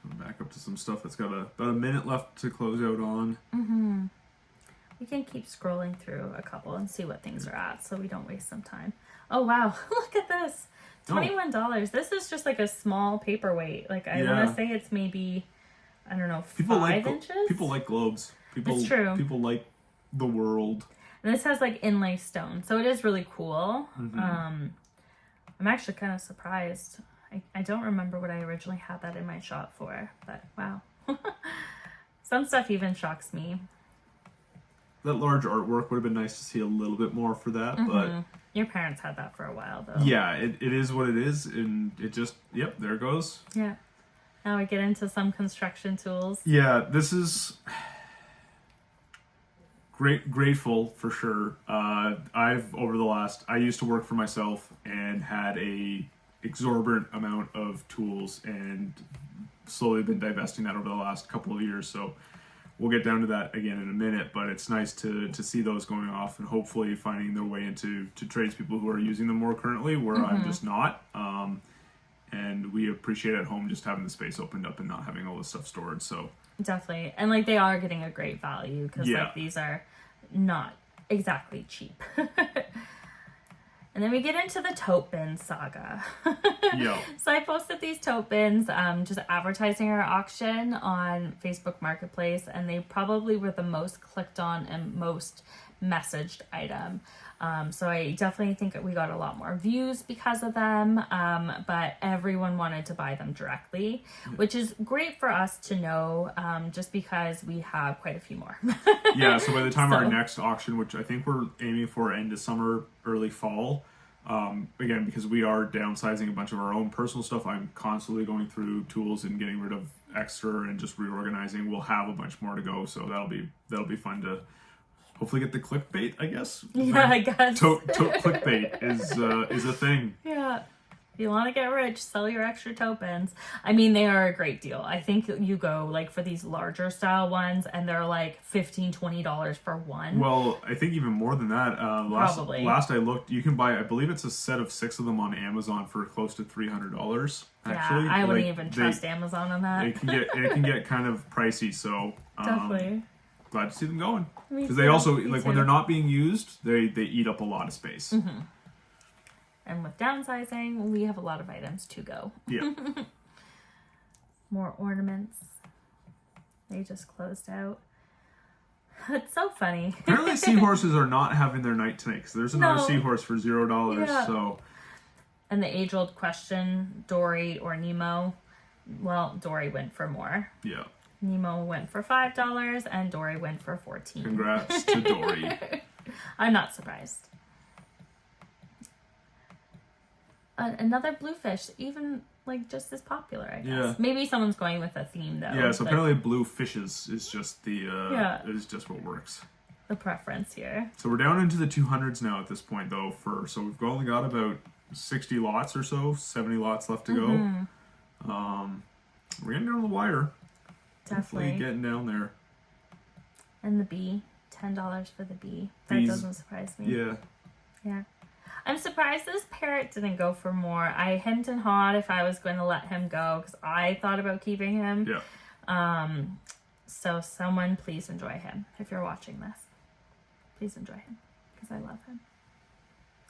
Back up to some stuff that's got about a minute left to close out on. Mm-hmm. We can keep scrolling through a couple and see what things are at so we don't waste some time. Oh, wow. Look at this. $21. This is just like a small paperweight. Like, I want to say it's maybe, I don't know, 5 inches? People like globes. It's true. People like the world. And this has like inlay stone. So it is really cool. Mm-hmm. I'm actually kind of surprised. I don't remember what I originally had that in my shop for. But wow. Some stuff even shocks me. That large artwork would have been nice to see a little bit more for that, but your parents had that for a while though. yeah, it is what it is, and it just there it goes. Yeah. Now we get into some construction tools. Yeah, this is grateful for sure. I used to work for myself and had a exorbitant amount of tools, and slowly been divesting that over the last couple of years. So we'll get down to that again in a minute, but it's nice to see those going off and hopefully finding their way into tradespeople who are using them more currently, where I'm just not. And we appreciate at home just having the space opened up and not having all this stuff stored. So definitely, and like they are getting a great value because like these are not exactly cheap. And then we get into the tote bin saga. So I posted these tote bins, just advertising our auction on Facebook Marketplace, and they probably were the most clicked on and most messaged item. So I definitely think we got a lot more views because of them, but everyone wanted to buy them directly, which is great for us to know, just because we have quite a few more. Yeah, so by the time our next auction, which I think we're aiming for end of summer, early fall, again, because we are downsizing a bunch of our own personal stuff, I'm constantly going through tools and getting rid of extra and just reorganizing. We'll have a bunch more to go, so that'll be fun to hopefully get the clickbait, I guess. Yeah, I guess. Tote clickbait is a thing. Yeah. If you want to get rich, sell your extra tote pins. I mean, they are a great deal. I think you go like for these larger style ones and they're like $15-$20 for one. Well, I think even more than that. Probably. Last I looked, you can buy, I believe it's a set of 6 of them on Amazon for close to $300. Actually, yeah, I wouldn't even trust Amazon on that. It can get kind of pricey, so definitely. Glad to see them going, Me because too. they also Me like too. when they're not being used, they eat up a lot of space. Mm-hmm. And with downsizing, we have a lot of items to go. Yeah. More ornaments. They just closed out. It's so funny. Apparently, seahorses are not having their night tonight, because there's another No. seahorse for $0. Yeah. So And the age-old question, Dory or Nemo? Well, Dory went for more. yeah, Nemo went for $5 and Dory went for $14. congrats to Dory. I'm not surprised. Another bluefish, even like just as popular, I guess. Yeah. Maybe someone's going with a theme though. Yeah, so like, apparently blue fishes is just the Yeah. is just what works. the preference here. So we're down into the 200s now at this point, though. So we've only got about 60 lots or so, 70 lots left to go. Mm-hmm. We're getting down to the wire. Definitely. Hopefully getting down there. And the bee, $10 for the bee. That Bees. doesn't surprise me. Yeah. Yeah. I'm surprised this parrot didn't go for more. I hemmed and hawed if I was going to let him go because I thought about keeping him. Yeah. So someone please enjoy him if you're watching this. Please enjoy him because I love him.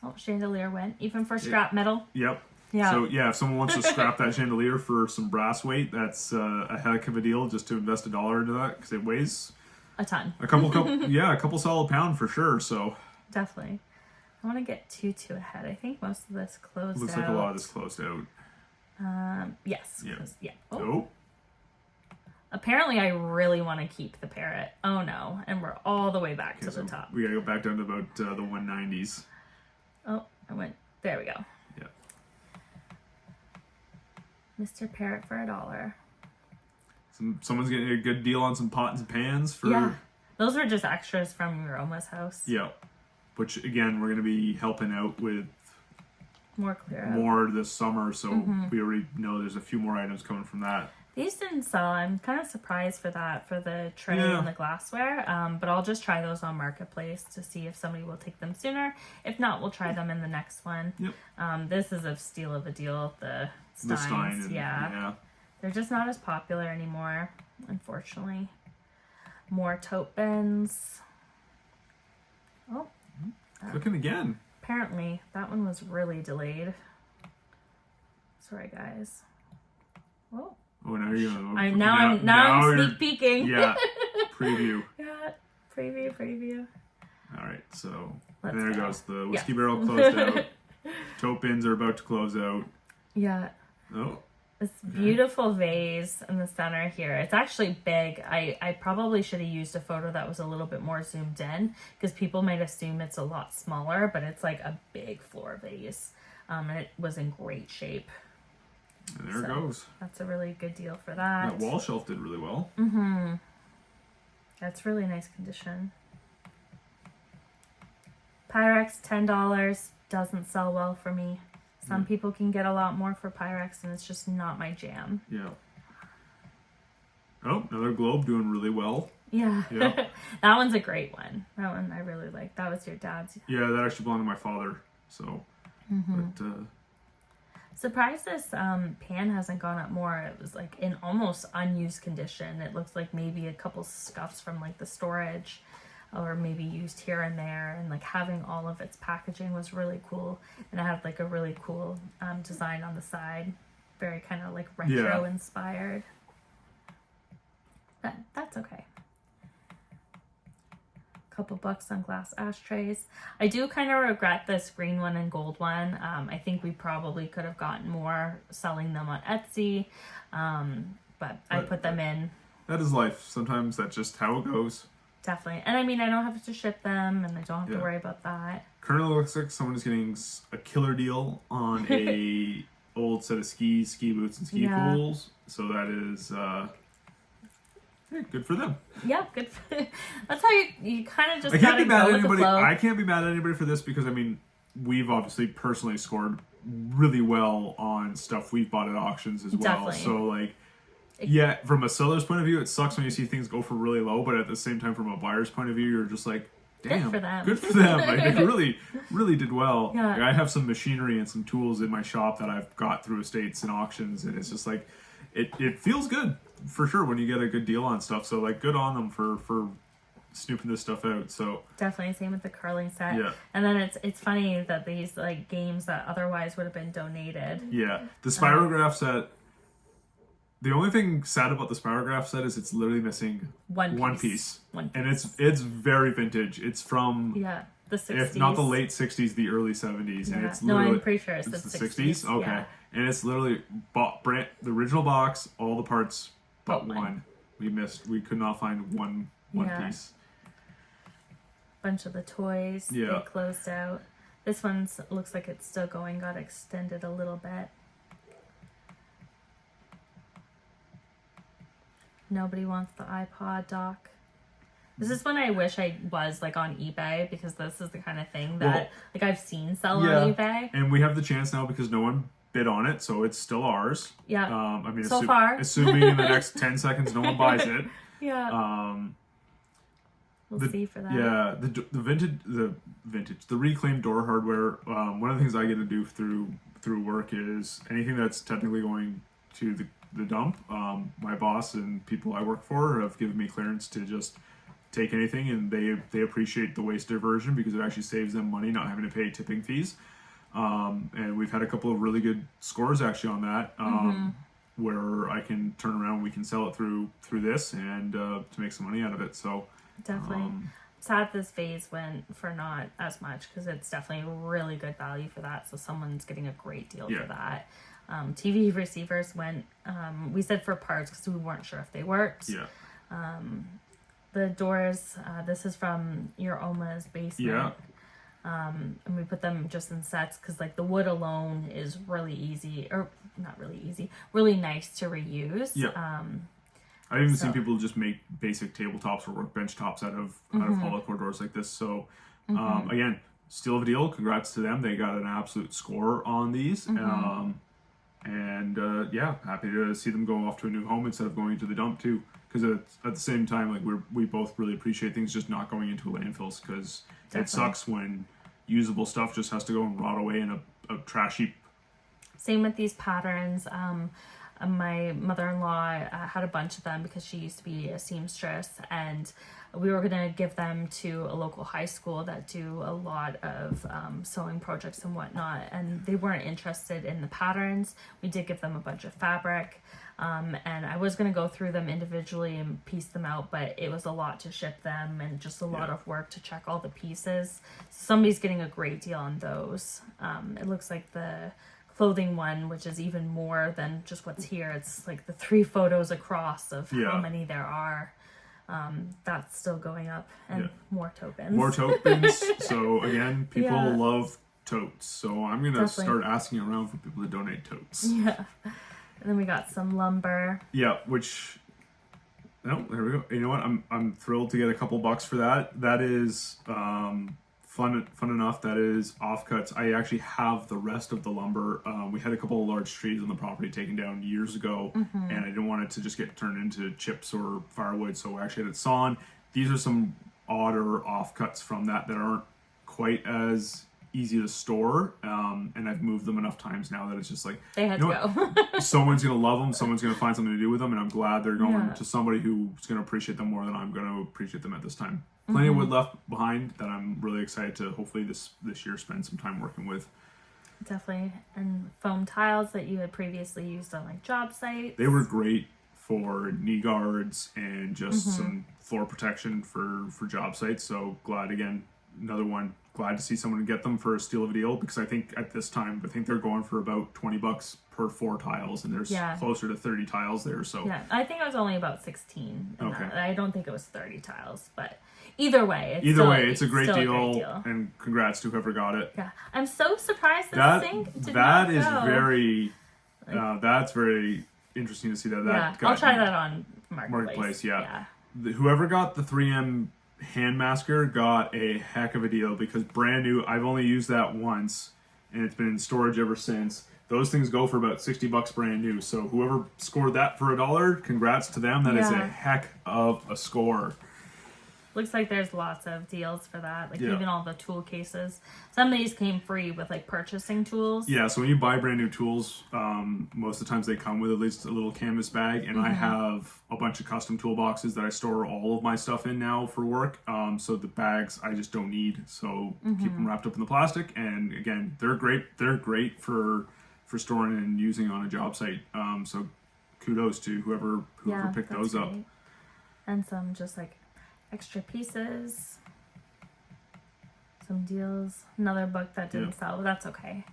Oh, chandelier went even for scrap metal. Yep. Yeah. So yeah, if someone wants to scrap that chandelier for some brass weight, that's a heck of a deal just to invest $1 into that, because it weighs A ton. a couple solid pound for sure. So Definitely. I want to get too ahead. I think most of this closed looks out. like a lot of this closed out. Yes. Yeah. Yeah. Oh. Oh. Apparently, I really want to keep the parrot. Oh no! And we're all the way back to So the top. we gotta go back down to about the 190s. Oh, I went. There we go. Yeah. Mr. Parrot for $1. Someone's getting a good deal on some pots and pans for Yeah. Those were just extras from Roma's house. Yeah. Which again, we're going to be helping out with More clear out. more this summer, so we already know there's a few more items coming from that. These didn't sell. I'm kind of surprised for that, for the tray Yeah. and the glassware. But I'll just try those on Marketplace to see if somebody will take them sooner. If not, we'll try them in the next one. Yep. This is a steal of a deal. The The Steins. Stein and, Yeah. They're just not as popular anymore, unfortunately. More tote bins. Oh, Cooking again. apparently that one was really delayed. Sorry, guys. Oh, Oh, now you're gonna. I'm you're- sneak peeking. Yeah. Preview. Yeah, preview. All right. So Let's there go. goes the whiskey Yeah. barrel closed out. Tote bins are about to close out. Yeah, Oh. this beautiful vase in the center here. It's actually big. I probably should have used a photo that was a little bit more zoomed in because people might assume it's a lot smaller, but it's like a big floor vase. And it was in great shape. And there it So, goes. That's a really good deal for that. That wall shelf did really well. That's really nice condition. Pyrex, $10. Doesn't sell well for me. Some people can get a lot more for Pyrex, and it's just not my jam. Yeah. Oh, another globe doing really well. Yeah. Yeah. That one's a great one. That one I really like. That was your dad's. Yeah, that actually belonged to my father. So, but Surprised this pan hasn't gone up more. It was like in almost unused condition. It looks like maybe a couple scuffs from like the storage or maybe used here and there, and like having all of its packaging was really cool, and it had like a really cool design on the side, very kind of like retro inspired. That's okay. couple bucks on glass ashtrays. I do kind of regret this green one and gold one. I think we probably could have gotten more selling them on Etsy, but I put them in. That is life. Sometimes that's just how it goes. Definitely. And I mean, I don't have to ship them, and I don't have to worry about that. Currently looks like someone is getting a killer deal on a old set of ski boots and ski pools. So that is good for them. Yeah, good for that's how you kind of just I can't be mad at with the anybody. flow. I can't be mad at anybody for this because I mean we've obviously personally scored really well on stuff we've bought at auctions as well. Definitely. So like yeah, from a seller's point of view, it sucks when you see things go for really low, but at the same time, from a buyer's point of view, you're just like, damn, good for them. Like, they really did well. Yeah. Like, I have some machinery and some tools in my shop that I've got through estates and auctions, and it's just like, it feels good for sure when you get a good deal on stuff. So like, good on them for snooping this stuff out. So definitely same with the curling set. Yeah. And then it's funny that these like games that otherwise would have been donated. Yeah, the spirograph set. The only thing sad about the spirograph set is it's literally missing one piece. And it's very vintage. It's from the 60s. If not the late 60s, the early 70s. And it's literally, I'm pretty sure it's the 60s. Okay. Yeah. And it's literally the original box, all the parts but one. We could not find one piece. Bunch of the toys they closed out. This one looks like it's still going, got extended a little bit. Nobody wants the iPod dock. This is when I wish I was like on eBay, because this is the kind of thing that like I've seen sell on eBay. And we have the chance now because no one bid on it, so it's still ours. Yeah. I mean, so far, assuming in the next 10 seconds no one buys it. Yeah. We'll see for that. Yeah, the reclaimed door hardware. One of the things I get to do through work is anything that's technically going to the dump. My boss and people I work for have given me clearance to just take anything, and they appreciate the waste diversion because it actually saves them money not having to pay tipping fees. And we've had a couple of really good scores actually on that, where I can turn around, we can sell it through this and to make some money out of it. So definitely. Sad this vase went for not as much, because it's definitely really good value for that. So someone's getting a great deal for that. TV receivers went, we said for parts because we weren't sure if they worked. Yeah. The doors, this is from your Oma's basement. Yeah. And we put them just in sets because like the wood alone is really easy, or not really easy, really nice to reuse. Yeah. I've even seen people just make basic tabletops or workbench tops out of hollow core doors like this. So again, still a deal. Congrats to them. They got an absolute score on these. Happy to see them go off to a new home instead of going into the dump too. Because at the same time, like we both really appreciate things just not going into landfills, because it sucks when usable stuff just has to go and rot away in a trash heap. Same with these patterns. My mother-in-law had a bunch of them because she used to be a seamstress, and we were going to give them to a local high school that do a lot of sewing projects and whatnot, and they weren't interested in the patterns. We did give them a bunch of fabric, and I was going to go through them individually and piece them out, but it was a lot to ship them and just a lot of work to check all the pieces. Somebody's getting a great deal on those. It looks like the clothing one, which is even more than just what's here. It's like the 3 photos across of how many there are. That's still going up, and more tokens. So again, people love totes. So I'm gonna start asking around for people to donate totes. Yeah. And then we got some lumber. Yeah, which there we go. You know what? I'm thrilled to get a couple bucks for that. That is fun enough. That is offcuts. I actually have the rest of the lumber. We had a couple of large trees on the property taken down years ago, and I didn't want it to just get turned into chips or firewood, so I actually had it sawn. These are some odder offcuts from that aren't quite as easy to store, and I've moved them enough times now that it's just like, they had to go. Someone's gonna love them, someone's gonna find something to do with them, and I'm glad they're going to somebody who's gonna appreciate them more than I'm gonna appreciate them at this time. Plenty of wood left behind that I'm really excited to hopefully this year spend some time working with. Definitely. And foam tiles that you had previously used on like job sites. They were great for knee guards and just some floor protection for job sites. So glad, again, another one, glad to see someone get them for a steal of a deal, because I think at this time, I think they're going for about $20 per 4 tiles, and there's closer to 30 tiles there. So yeah, I think it was only about 16. Okay. I don't think it was 30 tiles, but either way, it's a great deal, and congrats to whoever got it. Yeah, I'm so surprised That did that not is go. very that's very interesting to see that. Yeah, got I'll try that on Marketplace. Yeah. Whoever got the 3M hand masker got a heck of a deal, because brand new. I've only used that once, and it's been in storage ever since. Those things go for about $60 brand new. So whoever scored that for $1, congrats to them. That is a heck of a score. Looks like there's lots of deals for that. Like even all the tool cases. Some of these came free with like purchasing tools. Yeah, so when you buy brand new tools, most of the times they come with at least a little canvas bag. And I have a bunch of custom toolboxes that I store all of my stuff in now for work. So the bags I just don't need. So keep them wrapped up in the plastic. And again, they're great. They're great for storing and using on a job site. So kudos to whoever picked those up. And some just like extra pieces, some deals, another book that didn't sell, but that's okay.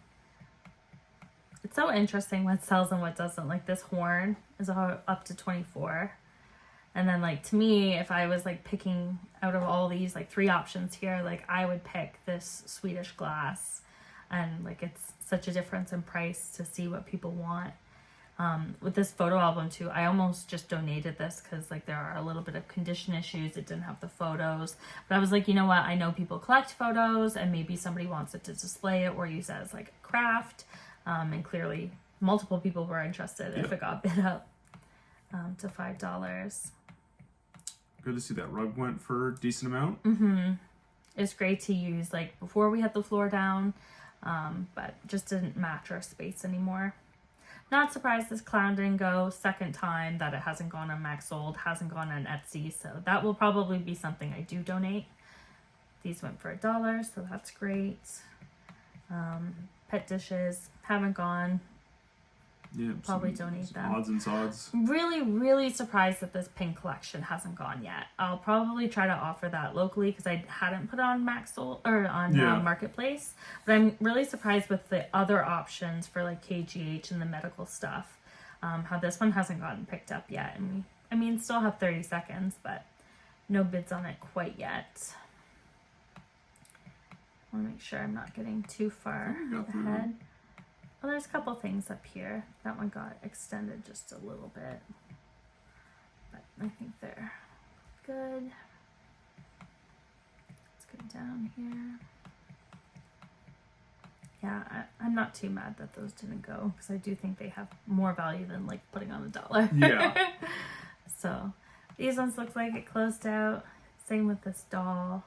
It's so interesting what sells and what doesn't. Like this horn is up to 24, and then like to me, if I was like picking out of all these like 3 options here, like I would pick this Swedish glass, and like it's such a difference in price to see what people want. With this photo album too, I almost just donated this because like there are a little bit of condition issues. It didn't have the photos, but I was like, you know what? I know people collect photos, and maybe somebody wants it to display it or use it as like a craft. And clearly, multiple people were interested if it got bid up to $5. Good to see that rug went for a decent amount. It's great to use like before we had the floor down, but just didn't match our space anymore. Not surprised this clown didn't go. Second time that it hasn't gone on Maxsold, hasn't gone on Etsy, so that will probably be something I do donate. These went for $1, so that's great. Pet dishes haven't gone. Yeah, probably donate them. Odds and sods. Really, really surprised that this pink collection hasn't gone yet. I'll probably try to offer that locally because I hadn't put it on Maxsold or on Marketplace. But I'm really surprised with the other options for like KGH and the medical stuff. How this one hasn't gotten picked up yet. And we still have 30 seconds, but no bids on it quite yet. I want to make sure I'm not getting too far ahead. Well, there's a couple things up here. That one got extended just a little bit, but I think they're good. Let's go down here. Yeah, I'm not too mad that those didn't go, because I do think they have more value than like putting on $1. Yeah. So these ones look like it closed out. Same with this doll.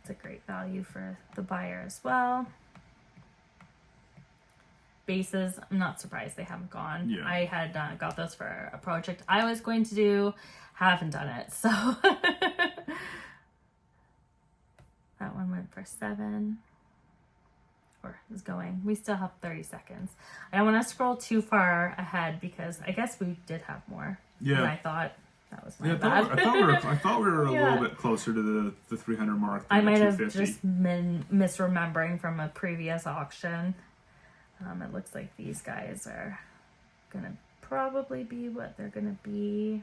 It's a great value for the buyer as well. Bases, I'm not surprised they haven't gone. Yeah. I had got those for a project I was going to do, haven't done it, so that one went for $7, or is going. We still have 30 seconds. I don't want to scroll too far ahead because I guess we did have more than I thought. That was my bad. I thought we were a little bit closer to the 300 mark. I might have just been misremembering from a previous auction. It looks like these guys are gonna probably be what they're gonna be.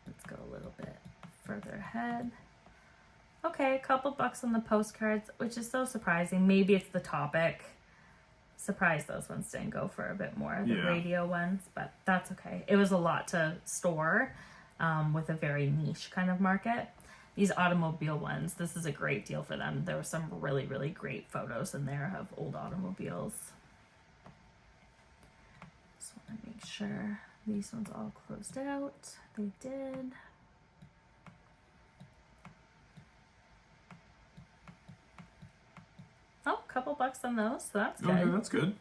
Let's go a little bit further ahead. Okay, a couple bucks on the postcards, which is so surprising. Maybe it's the topic. Surprised those ones didn't go for a bit more, the radio ones, but that's okay. It was a lot to store with a very niche kind of market. These automobile ones, this is a great deal for them. There were some really, really great photos in there of old automobiles. Just want to make sure these ones all closed out. They did. Oh, a couple bucks on those, so that's good. Okay, that's good.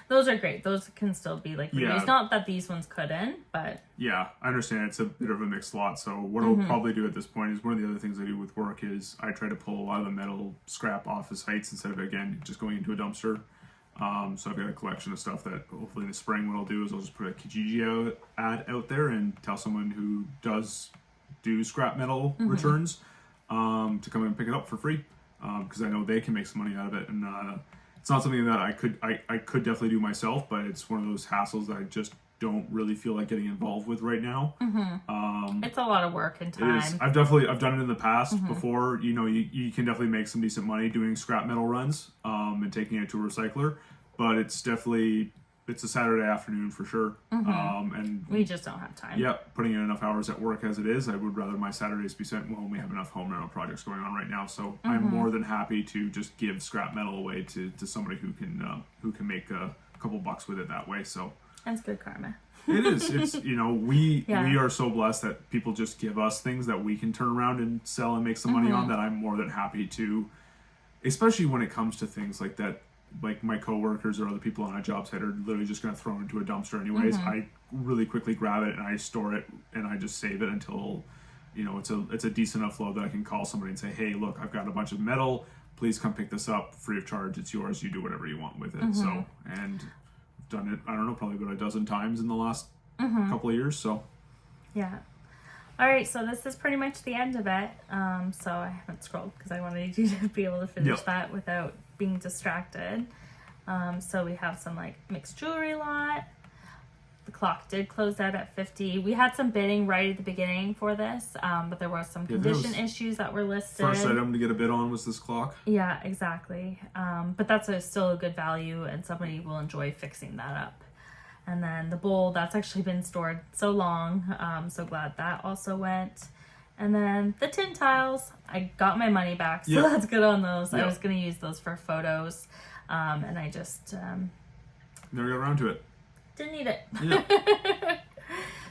Those are great. Those can still be like reused. Not that these ones couldn't, but yeah, I understand it's a bit of a mixed lot. So what I'll probably do at this point is one of the other things I do with work is I try to pull a lot of the metal scrap off the sites instead of, again, just going into a dumpster. So I've got a collection of stuff that hopefully in the spring what I'll do is I'll just put a Kijiji ad out there and tell someone who does do scrap metal returns to come and pick it up for free, because I know they can make some money out of it. And it's not something that I could definitely do myself, but it's one of those hassles that I just don't really feel like getting involved with right now. It's a lot of work and time. It is. I've done it in the past before. You know, you can definitely make some decent money doing scrap metal runs and taking it to a recycler, but it's a Saturday afternoon for sure. And we just don't have time. Yeah, putting in enough hours at work as it is, I would rather my Saturdays be spent when we have enough home rental projects going on right now. So I'm more than happy to just give scrap metal away to somebody who can make a couple bucks with it that way. So that's good karma. it is. It's, you know, we are so blessed that people just give us things that we can turn around and sell and make some money on, that I'm more than happy to, especially when it comes to things like that. Like my coworkers or other people on a job site are literally just going to throw it into a dumpster anyways. I really quickly grab it and I store it and I just save it until, you know, it's a decent enough load that I can call somebody and say, hey, look, I've got a bunch of metal. Please come pick this up free of charge. It's yours. You do whatever you want with it. So, and I've done it, I don't know, probably about a dozen times in the last couple of years. So yeah. All right, so this is pretty much the end of it. So I haven't scrolled because I wanted you to be able to finish that without being distracted. So we have some like mixed jewelry lot. The clock did close out at 50. We had some bidding right at the beginning for this, but there was some condition issues that were listed. First item to get a bid on was this clock. Yeah, exactly. But that's still a good value, and somebody will enjoy fixing that up. And then the bowl, that's actually been stored so long. So glad that also went. And then the tin tiles, I got my money back, so that's good on those. I was going to use those for photos, and I just never got around to it. Didn't need it. Yeah.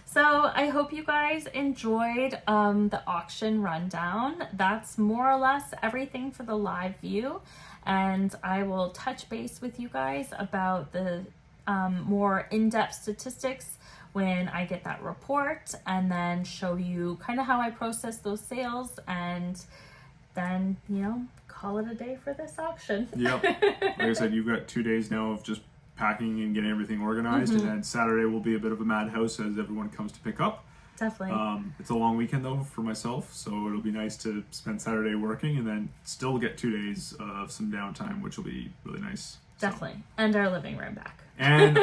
So I hope you guys enjoyed the auction rundown. That's more or less everything for the live view, and I will touch base with you guys about the more in-depth statistics when I get that report, and then show you kind of how I process those sales, and then, you know, call it a day for this auction. Yep. Like I said, you've got 2 days now of just packing and getting everything organized, and then Saturday will be a bit of a madhouse as everyone comes to pick up. Definitely. It's a long weekend though for myself, so it'll be nice to spend Saturday working and then still get 2 days of some downtime, which will be really nice. Definitely. So. And our living room back. And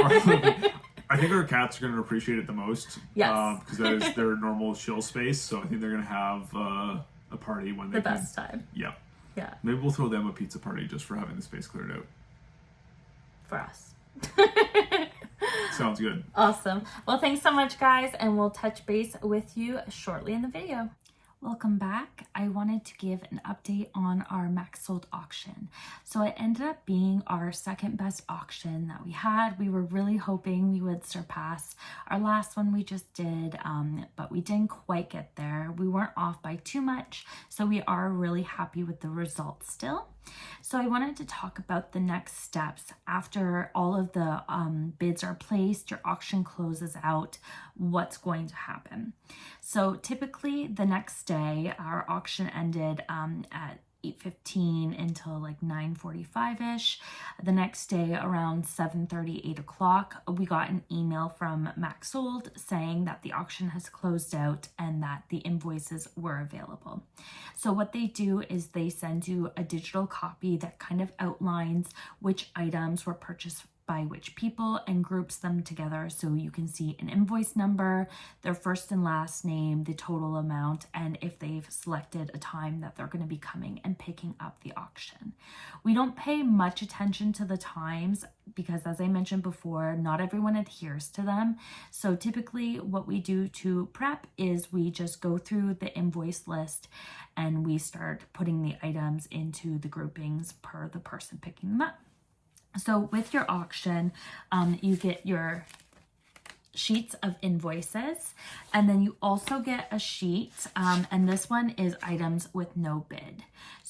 I think our cats are going to appreciate it the most. Yes. Because that is their normal chill space, so I think they're going to have a party when they the best time. Yeah. Yeah. Maybe we'll throw them a pizza party just for having the space cleared out. For us. Sounds good. Awesome. Well, thanks so much, guys, and we'll touch base with you shortly in the video. Welcome back. I wanted to give an update on our Maxsold auction. So it ended up being our second best auction that we had. We were really hoping we would surpass our last one we just did, but we didn't quite get there. We weren't off by too much, so we are really happy with the results still. So I wanted to talk about the next steps after all of the bids are placed, your auction closes out, what's going to happen. So typically the next day, our auction ended at 8:15 until like 9:45ish. The next day around 7:30, 8 o'clock, we got an email from Maxsold saying that the auction has closed out and that the invoices were available. So what they do is they send you a digital copy that kind of outlines which items were purchased by which people and groups them together, so you can see an invoice number, their first and last name, the total amount, and if they've selected a time that they're going to be coming and picking up the auction. We don't pay much attention to the times because, as I mentioned before, not everyone adheres to them. So typically what we do to prep is we just go through the invoice list and we start putting the items into the groupings per the person picking them up. So with your auction, you get your sheets of invoices, and then you also get a sheet, and this one is items with no bid.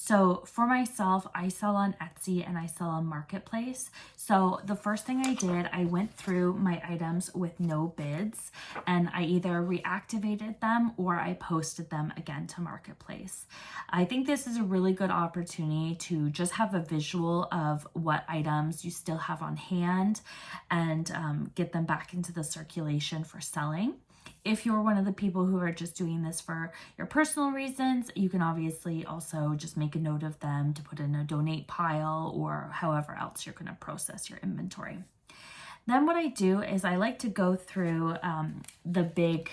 So for myself, I sell on Etsy and I sell on Marketplace. So the first thing I did, I went through my items with no bids and I either reactivated them or I posted them again to Marketplace. I think this is a really good opportunity to just have a visual of what items you still have on hand and get them back into the circulation for selling. If you're one of the people who are just doing this for your personal reasons, you can obviously also just make a note of them to put in a donate pile or however else you're going to process your inventory. Then what I do is I like to go through the big,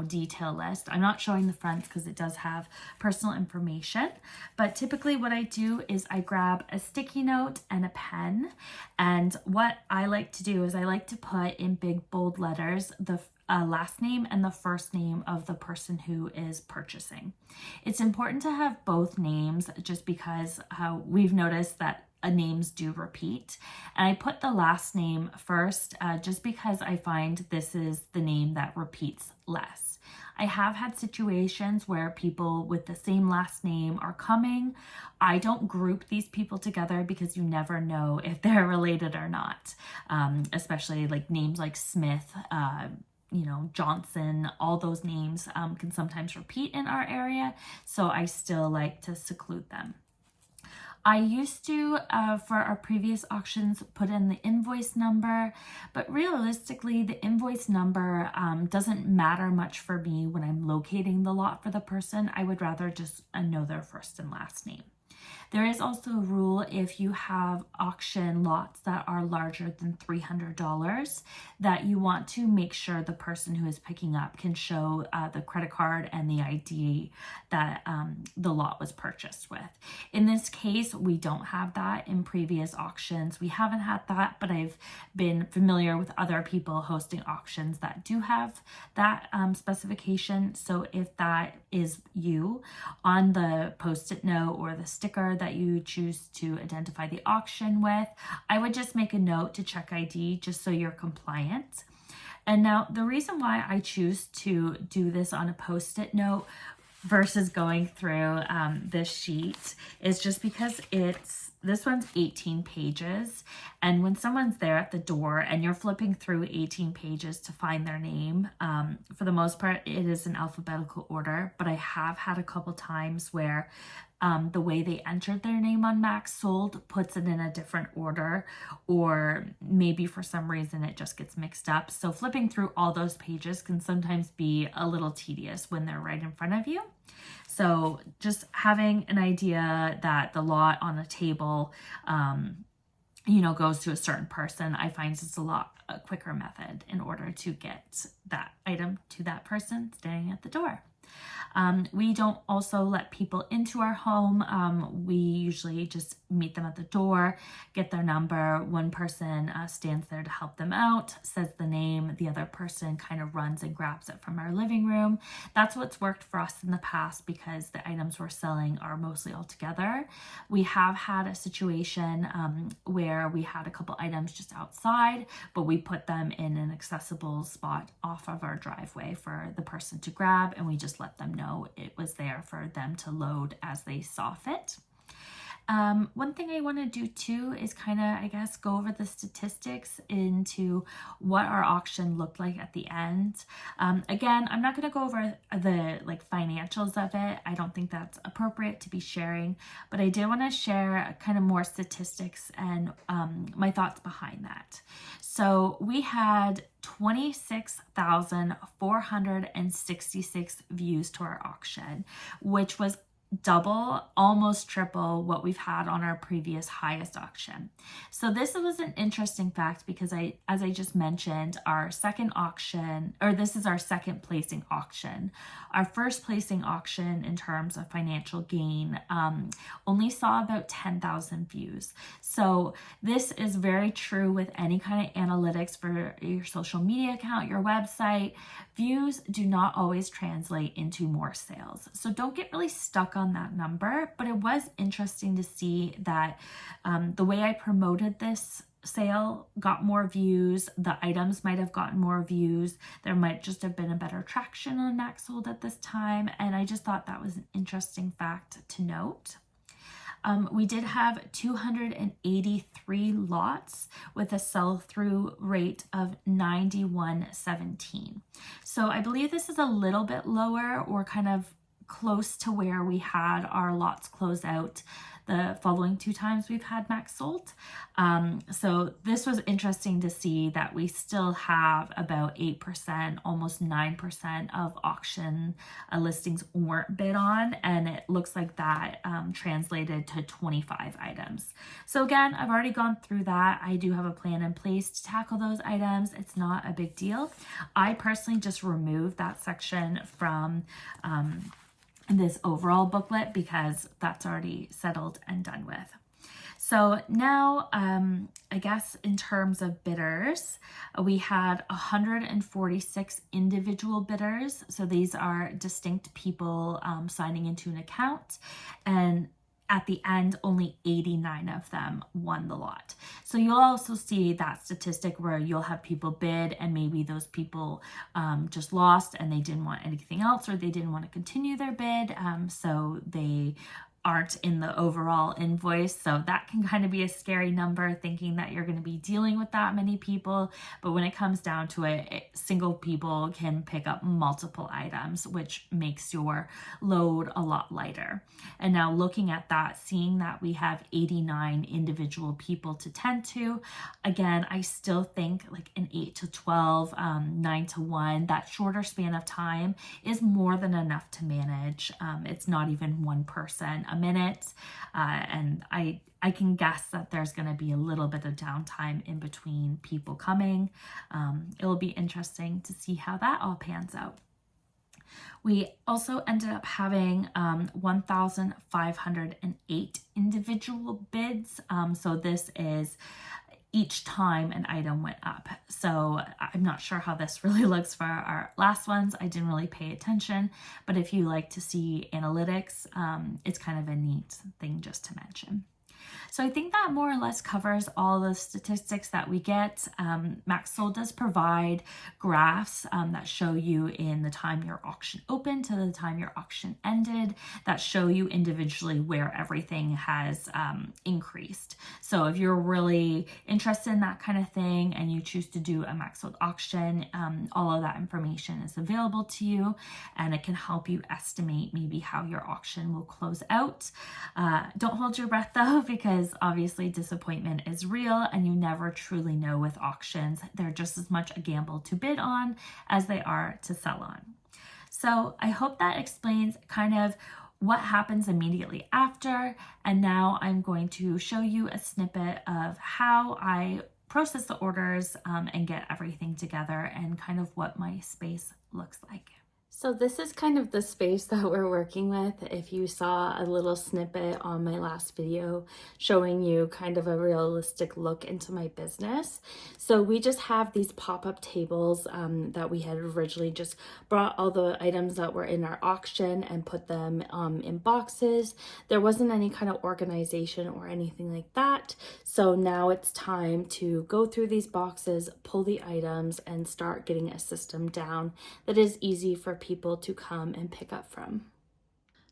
detail list. I'm not showing the fronts because it does have personal information, but typically what I do is I grab a sticky note and a pen. And what I like to do is I like to put in big bold letters the last name and the first name of the person who is purchasing. It's important to have both names just because we've noticed that names do repeat. And I put the last name first just because I find this is the name that repeats less. I have had situations where people with the same last name are coming. I don't group these people together because you never know if they're related or not, especially like names like Smith, Johnson, all those names can sometimes repeat in our area. So I still like to seclude them. I used to, for our previous auctions, put in the invoice number, but realistically, the invoice number doesn't matter much for me when I'm locating the lot for the person. I would rather just know their first and last name. There is also a rule if you have auction lots that are larger than $300 that you want to make sure the person who is picking up can show the credit card and the ID that the lot was purchased with. In this case, we don't have that. In previous auctions, we haven't had that, but I've been familiar with other people hosting auctions that do have that specification. So if that is you, on the post-it note or the sticker that you choose to identify the auction with, I would just make a note to check ID just so you're compliant. And now the reason why I choose to do this on a post-it note versus going through this sheet is just because this one's 18 pages. And when someone's there at the door and you're flipping through 18 pages to find their name, for the most part, it is in alphabetical order. But I have had a couple times where the way they entered their name on Maxsold puts it in a different order, or maybe for some reason it just gets mixed up. So flipping through all those pages can sometimes be a little tedious when they're right in front of you. So just having an idea that the lot on a table, goes to a certain person, I find it's a quicker method in order to get that item to that person standing at the door. We don't also let people into our home. We usually just meet them at the door, get their number. One person stands there to help them out, says the name. The other person kind of runs and grabs it from our living room. That's what's worked for us in the past because the items we're selling are mostly all together. We have had a situation where we had a couple items just outside, but we put them in an accessible spot off of our driveway for the person to grab, and we just let them know it was there for them to load as they saw fit. One thing I want to do too is kind of, go over the statistics into what our auction looked like at the end. Again, I'm not going to go over the financials of it. I don't think that's appropriate to be sharing, but I did want to share kind of more statistics and my thoughts behind that. So we had 26,466 views to our auction, which was double, almost triple what we've had on our previous highest auction. So this was an interesting fact because as I just mentioned, our second auction, or this is our second placing auction. Our first placing auction in terms of financial gain only saw about 10,000 views. So this is very true with any kind of analytics for your social media account, your website. Views do not always translate into more sales. So don't get really stuck on that number, but it was interesting to see that the way I promoted this sale got more views. The items might have gotten more views. There might just have been a better traction on Maxsold at this time. And I just thought that was an interesting fact to note. We did have 283 lots with a sell-through rate of 91.17. So I believe this is a little bit lower, or kind of close to where we had our lots close out the following 2 times we've had Maxsold. So this was interesting to see that we still have about 8%, almost 9% of auction listings weren't bid on, and it looks like that translated to 25 items. So again, I've already gone through that. I do have a plan in place to tackle those items. It's not a big deal. I personally just removed that section from this overall booklet because that's already settled and done with. So now, I guess in terms of bidders, we had 146 individual bidders. So these are distinct people signing into an account, and at the end, only 89 of them won the lot. So you'll also see that statistic where you'll have people bid and maybe those people just lost and they didn't want anything else, or they didn't want to continue their bid. So they aren't in the overall invoice. So that can kind of be a scary number, thinking that you're going to be dealing with that many people. But when it comes down to it, single people can pick up multiple items, which makes your load a lot lighter. And now looking at that, seeing that we have 89 individual people to tend to, again, I still think like an 8 to 12, 9 to 1, that shorter span of time is more than enough to manage. It's not even one person a minute, and I can guess that there's going to be a little bit of downtime in between people coming. It will be interesting to see how that all pans out. We also ended up having 1,508 individual bids. So this is each time an item went up. So I'm not sure how this really looks for our last ones. I didn't really pay attention, but if you like to see analytics, it's kind of a neat thing just to mention. So I think that more or less covers all the statistics that we get. Maxsold does provide graphs that show you in the time your auction opened to the time your auction ended, that show you individually where everything has increased. So if you're really interested in that kind of thing and you choose to do a Maxsold auction, all of that information is available to you, and it can help you estimate maybe how your auction will close out. Don't hold your breath though, because obviously disappointment is real and you never truly know with auctions. They're just as much a gamble to bid on as they are to sell on. So I hope that explains kind of what happens immediately after. And now I'm going to show you a snippet of how I process the orders and get everything together, and kind of what my space looks like. So this is kind of the space that we're working with. If you saw a little snippet on my last video showing you kind of a realistic look into my business. So we just have these pop-up tables that we had originally just brought all the items that were in our auction and put them in boxes. There wasn't any kind of organization or anything like that. So now it's time to go through these boxes, pull the items, and start getting a system down that is easy for people to come and pick up from.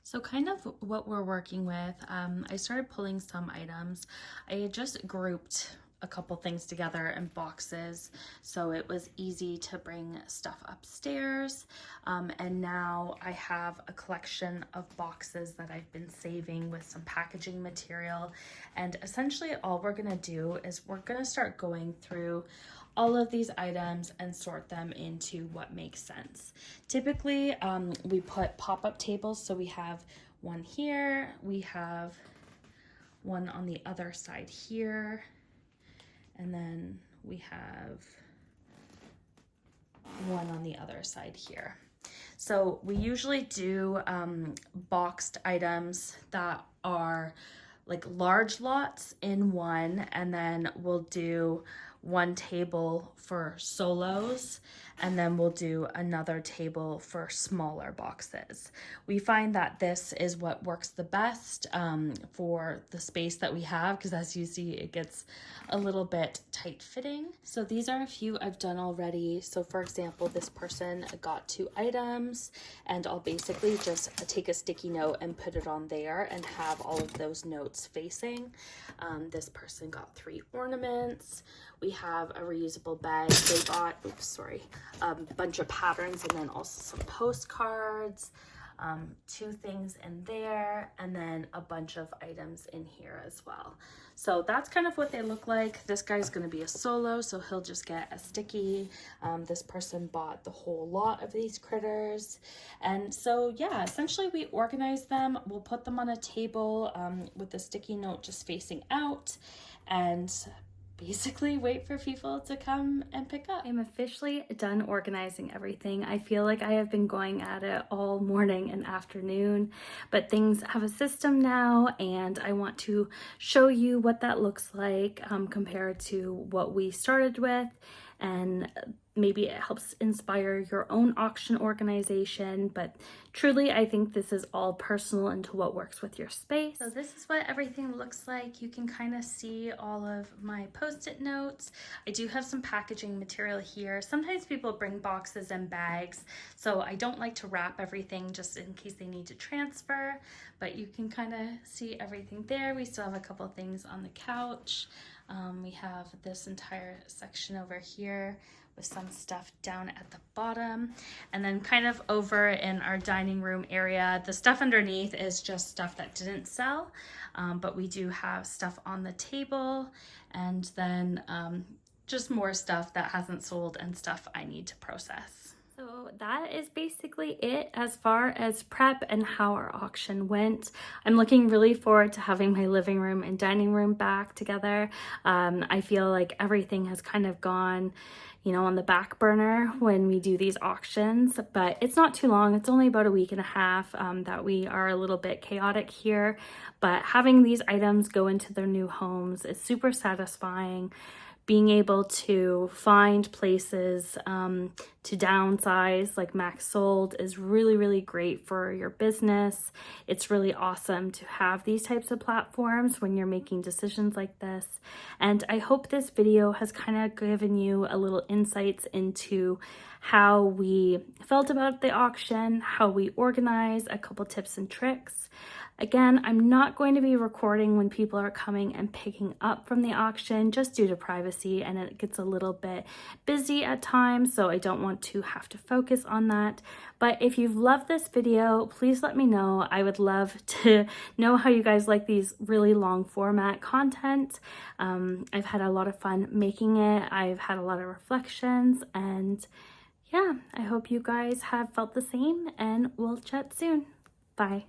So kind of what we're working with, I started pulling some items. I had just grouped a couple things together in boxes, so it was easy to bring stuff upstairs. And now I have a collection of boxes that I've been saving with some packaging material. And essentially all we're gonna do is we're gonna start going through all of these items and sort them into what makes sense. Typically, we put pop-up tables, so we have one here, we have one on the other side here, and then we have one on the other side here. So we usually do boxed items that are like large lots in one, and then we'll do one table for solos, and then we'll do another table for smaller boxes. We find that this is what works the best for the space that we have, because as you see, it gets a little bit tight fitting. So these are a few I've done already. So for example, this person got 2 items, and I'll basically just take a sticky note and put it on there and have all of those notes facing. This person got 3 ornaments. We have a reusable bag. They got, a bunch of patterns and then also some postcards, 2 things in there, and then a bunch of items in here as well. So that's kind of what they look like. This guy's going to be a solo, so he'll just get a sticky. This person bought the whole lot of these critters. And so yeah, essentially we organize them. We'll put them on a table with the sticky note just facing out, and basically wait for people to come and pick up. I'm officially done organizing everything. I feel like I have been going at it all morning and afternoon, but things have a system now, and I want to show you what that looks like compared to what we started with, and maybe it helps inspire your own auction organization. But truly, I think this is all personal into what works with your space. So this is what everything looks like. You can kind of see all of my post-it notes. I do have some packaging material here. Sometimes people bring boxes and bags, so I don't like to wrap everything just in case they need to transfer, but you can kind of see everything there. We still have a couple things on the couch. We have this entire section over here with some stuff down at the bottom, and then kind of over in our dining room area, the stuff underneath is just stuff that didn't sell, but we do have stuff on the table, and then just more stuff that hasn't sold and stuff I need to process. So that is basically it as far as prep and how our auction went. I'm looking really forward to having my living room and dining room back together. I feel like everything has kind of gone, you know, on the back burner when we do these auctions, but it's not too long. It's only about a week and a half that we are a little bit chaotic here, but having these items go into their new homes is super satisfying. Being able to find places to downsize like Maxsold is really, really great for your business. It's really awesome to have these types of platforms when you're making decisions like this. And I hope this video has kind of given you a little insights into how we felt about the auction, how we organize, a couple tips and tricks. Again, I'm not going to be recording when people are coming and picking up from the auction just due to privacy, and it gets a little bit busy at times, so I don't want to have to focus on that. But if you've loved this video, please let me know. I would love to know how you guys like these really long format content. I've had a lot of fun making it. I've had a lot of reflections, and yeah, I hope you guys have felt the same, and we'll chat soon. Bye.